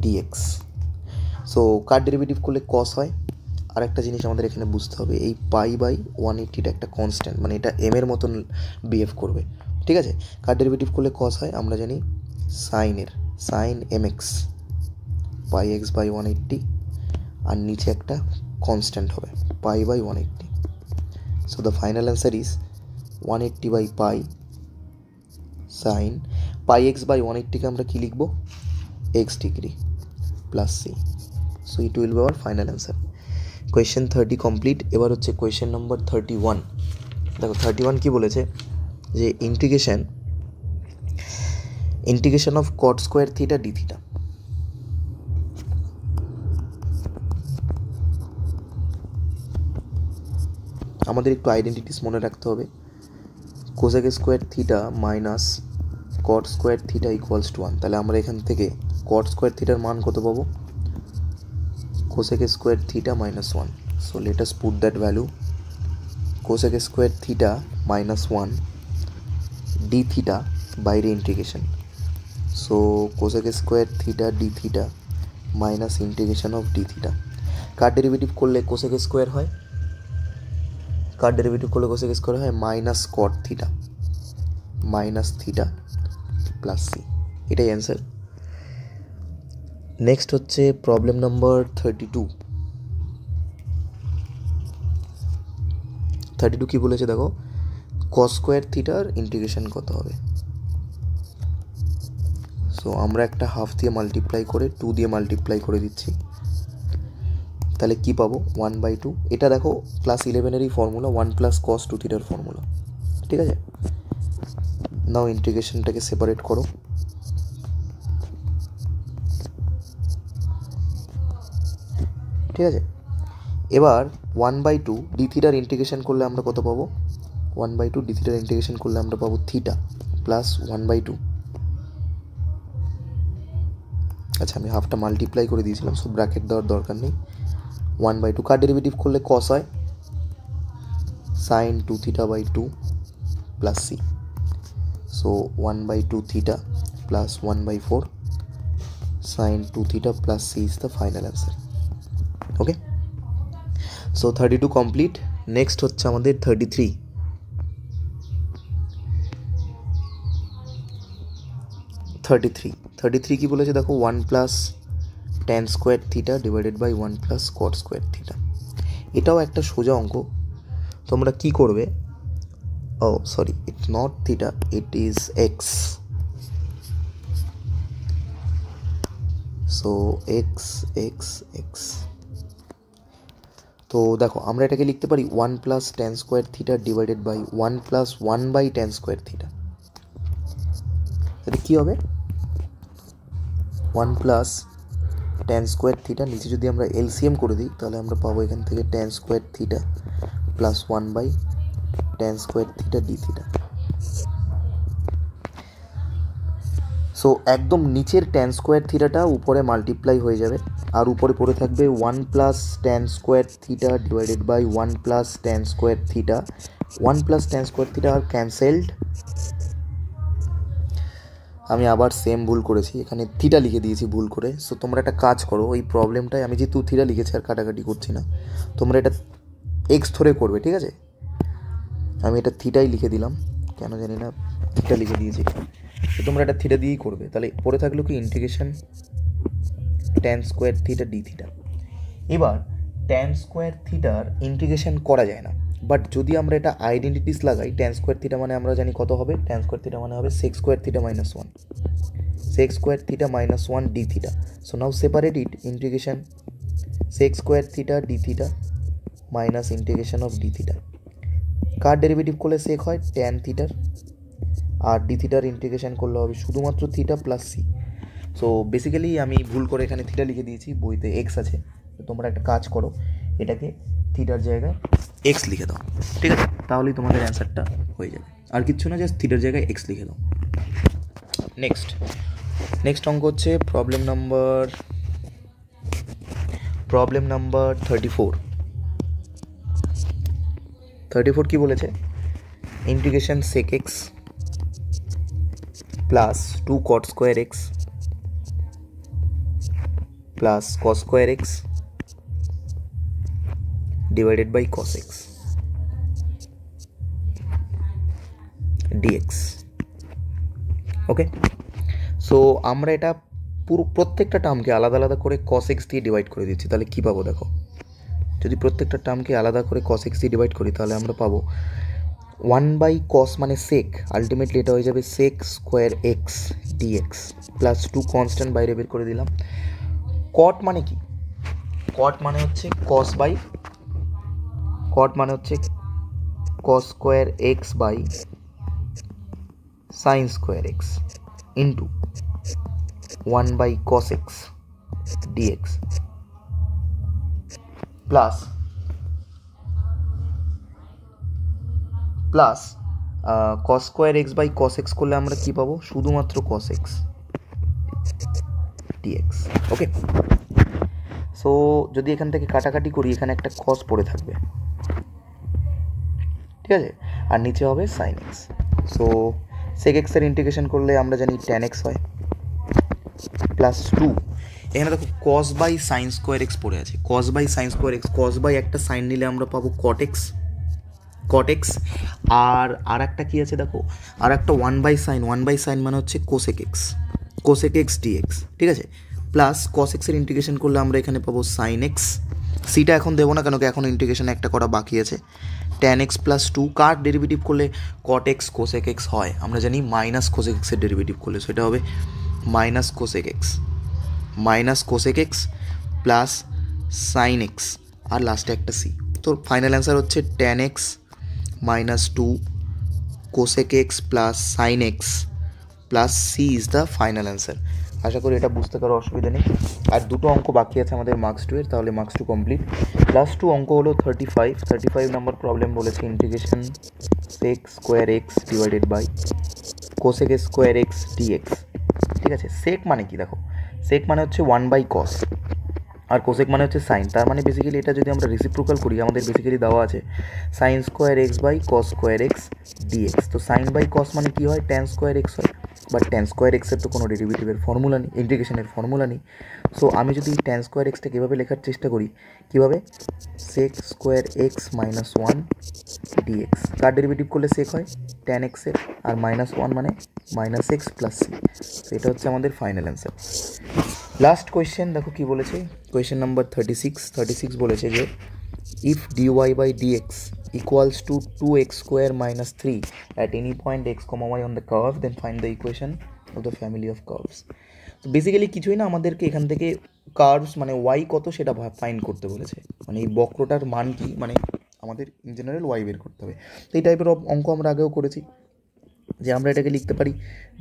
dx। So কার ডেরিভেটিভ করলে cos হয়, আর একটা জিনিস আমাদের এখানে বুঝতে হবে, এই পাই বাই 180টা একটা কনস্ট্যান্ট, মানে এটা এম এর মতন বিহেভ করবে, ঠিক আছে। কার ডেরিভেটিভ করলে cos হয়, আমরা জানি sine mx pi x by 180, আর নিচে একটা কনস্ট্যান্ট হবে pi by 180। So the final answer is 180 by pi sine pi x by 180কে আমরা কি লিখবো, x degree plus c। So it will be our final answer. Question 30 complete. এবার হচ্ছে কোয়েশ্চেন নম্বর 31। দেখো 31 কি বলেছে, যে integration of cot square theta d theta. আমাদের একটু আইডেন্টিটিস মনে রাখতে হবে। Cosec square theta minus cot square theta equals to 1। তাহলে আমরা এখান থেকে cot স্কোয়ার থিটার মান কত পাবো, cosec square theta minus 1. So let us put that value, cosec square theta minus 1 d theta by the integration. So cosec square theta d theta minus integration of d theta। Car derivative করলে cosec স্কোয়ার হয়, কার ডেরিভেটিভ করলে cosec স্কোয়ার হয় minus cot theta minus theta plus c। এটাই অ্যান্সার। নেক্সট হচ্ছে প্রবলেম নাম্বার 32 কি বলেছে দেখো, cos স্কোয়ার থিটার ইন্টিগ্রেশন কত হবে। সো আমরা একটা হাফ দিয়ে মাল্টিপ্লাই করে 2 দিয়ে মাল্টিপ্লাই করে দিচ্ছি, তাহলে কি পাবো 1/2। এটা দেখো ক্লাস 11-এরই ফর্মুলা, 1 + cos 2 থিটার ফর্মুলা, ঠিক আছে। নাও ইন্টিগ্রেশনটাকে সেপারেট করো, ঠিক আছে। এবার 1/2 ডি থিটার ইন্টিগ্রেশন করলে আমরা কত পাবো, 1/2 ডি থিটার ইন্টিগ্রেশন করলে আমরা পাবো থিটা প্লাস 1/2। আচ্ছা আমি হাফটা মাল্টিপ্লাই করে দিয়েছিলাম, সো ব্র্যাকেট দেওয়ার দরকার নেই। 1/2 কার ডেরিভেটিভ করলে কস হয়, sin 2 θ/2 plus c, so 1/2 theta plus 1/4 sin 2 θ plus c is the final answer. Okay, so 32 complete. Next হচ্ছে আমাদের 33। 33 কি বলেছে দেখো, 1 + tan square theta divided by 1 + cot square theta. এটাও একটা সোজা অঙ্ক। তোমরা কি করবে, oh sorry it's not theta, it is x. So x x x, তো দেখো আমরা এটাকে লিখতে পারি 1 + tan square theta divided by 1 + 1/tan square theta. তাহলে কী হবে, 1 + tan স্কোয়ার থিটা, নিচে যদি আমরা এলসিএম করে দিই তাহলে আমরা পাবো এখান থেকে tan square theta plus 1/tan square theta d theta. So একদম নিচের tan স্কোয়ার থিটাটা উপরে মাল্টিপ্লাই হয়ে যাবে, আর উপরে পড়ে থাকবে 1 + tan square theta divided by 1 + tan square theta. 1 + tan square theta আর ক্যান্সেলড। আমি আবার সেম ভুল করেছি, এখানে থিটা লিখে দিয়েছি ভুল করে। সো তোমরা একটা কাজ করো, ওই প্রবলেমটায় আমি যেহেতু থিটা লিখেছি আর কাটাকাটি করছি না, তোমরা এটা এক্স ধরে করবে, ঠিক আছে। আমি এটা থিটাই লিখে দিলাম, কেন জানি না থিটা লিখে দিয়েছি। তো তোমরা এটা থিটা দিয়েই করবে। তাহলে পরে থাকলো কি integration tan square theta d theta. এবার tan স্কোয়ার থিটার ইন্টিগ্রেশন করা যায় না, বাট যদি আমরা এটা আইডেন্টিটিস লাগাই, tan স্কোয়ার থিটা মানে আমরা জানি কত হবে, tan স্কোয়ার থিটা মানে হবে sec square theta minus 1, sec square theta minus 1 D theta. So now separate it, integration sec square theta d theta minus integration of D theta. Car derivative করলে সেক হয়, tan থিটার, আর ডি থিটার ইন্টিগ্রেশন করলে হবে শুধুমাত্র theta plus c. So basically আমি ভুল করে এখানে থিটা লিখে দিয়েছি, বইতে এক্স আছে। তো তোমরা একটা কাজ করো, এটাকে থিটার জায়গায় এক্স লিখে দাও, ঠিক আছে, তাহলেই তোমাদের অ্যান্সারটা হয়ে যাবে। আর কিচ্ছু না, জাস্ট থিটার জায়গায় এক্স লিখে দাও। নেক্সট অঙ্ক হচ্ছে প্রবলেম নাম্বার 34। 34 কি বলেছে, integration sec x plus 2 cot square x plus cos square x divided by cos x dx। Okay, so আমরা এটা পুরো প্রত্যেকটা টার্মকে আলাদা আলাদা করে cos x দিয়ে ডিভাইড করে দিচ্ছি। তাহলে কী পাবো দেখো, যদি প্রত্যেকটা টার্মকে আলাদা করে cos x দিয়ে ডিভাইড করি তাহলে আমরা পাবো 1/cos মানে sec, আলটিমেটলি এটা হয়ে যাবে sec square x dx plus 2 constant বাইরে বের করে দিলাম। cot মানে কি, cot মানে হচ্ছে cos square x by sin square x into 1/cos x dx plus cos square x by cos x করলে আমরা কি পাবো, শুধুমাত্র cos x dx। Okay, so যদি এখান থেকে কাটাকাটি করি, এখানে একটা cos পড়ে থাকবে, ঠিক আছে, আর নিচে হবে sin x। So sec x এর ইন্টিগ্রেশন করলে আমরা জানি tan x হয় প্লাস 2, এখানে দেখো cos by sin square x পড়ে আছে, cos by sin square x, cos by একটা সাইন নিলে আমরা পাবো cot x, আর একটা কি আছে দেখো, আর একটা 1/sin মানে হচ্ছে cosec x dx, ঠিক আছে, প্লাস cos x এর ইন্টিগ্রেশন করলে আমরা এখানে পাবো sin x, সিটা এখন দেবো না কেন কি এখন ইন্টিগ্রেশন একটা করা বাকি আছে, tan x প্লাস 2, কার ডেরিভেটিভ করলে cot x cosec x হয়, আমরা জানি মাইনাস cosec x এর ডেরিভেটিভ করলে সেটা হবে minus cosec x, minus cosec x plus sine x, আর লাস্টে একটা সি। তো ফাইনাল অ্যান্সার হচ্ছে tan x minus two cosec x plus sine x plus c is the final answer. আশা করি এটা বুঝতে কারো অসুবিধা নেই। আর দুটো অঙ্ক বাকি আছে আমাদের মার্কস টু এর, তাহলে marks two complete. Last two অঙ্ক হলো 35 নাম্বার প্রবলেম বলেছে integration sec square x divided by cosec square x dx. ঠিক আছে, সেক মানে কি দেখো, সেক মানে হচ্ছে 1/cos আর কোসেক মানে হচ্ছে সাইন। তার মানে বেসিক্যালি এটা যদি আমরা রেসিপ্রোকাল করি, আমাদের বেসিক্যালি দেওয়া আছে sine square x by cos square x dx. তো সাইন বাই কস মানে কী হয়, ট্যান স্কোয়ার এক্স হয়। বাট ট্যান স্কোয়ার এক্সের তো কোনো ডেরিভেটিভের ফর্মুলা নেই, ইন্টিগ্রেশনের ফর্মুলা নেই। সো আমি যদি ট্যান স্কোয়ার এক্সটা কীভাবে লেখার চেষ্টা করি, কীভাবে, sec square x minus one dx. কার ডেরিভেটিভ করলে সেক হয়, ট্যান এক্সের, আর মাইনাস ওয়ান মানে মাইনাস এক্স প্লাস সি। তো এটা হচ্ছে আমাদের ফাইনাল অ্যান্সার। লাস্ট কোয়েশ্চেন দেখো কি বলেছে, কোয়েশ্চেন নাম্বার 36 বলেছে যে if dy by dx equals to 2x square minus 3 at any point x, y on the curve, then find the equation of the family of curves. তো বেসিক্যালি কিছুই না, আমাদেরকে এখান থেকে কার্ভস মানে y কত সেটা ফাইন্ড করতে বলেছে, মানে এই বক্রটার মান কি, মানে আমাদের ইন জেনারেল y বের করতে হবে। তো এই টাইপের অঙ্ক আমরা আগেও করেছি, যে আমরা এটাকে লিখতে পারি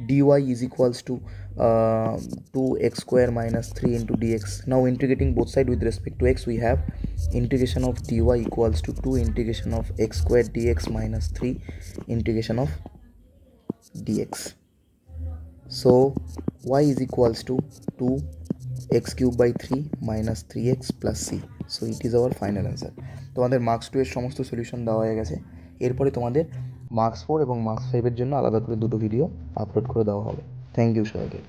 dy is equals to 2x square minus 3 into dx. Now integrating both side with respect to x, we have integration of dy equals to 2 integration of x squared dx minus 3 integration of dx. So y is equals to 2x cube by 3 minus 3x plus c. So it is our final answer. তোমাদের মার্কস 2 এর সমস্ত সলিউশন দেওয়া হয়ে গেছে। এরপরে তোমাদের মার্কস 4 এবং মার্কস 5 এর জন্য আলাদা করে দুটো ভিডিও আপলোড করে দেওয়া হবে। থ্যাংক ইউ সবাইকে।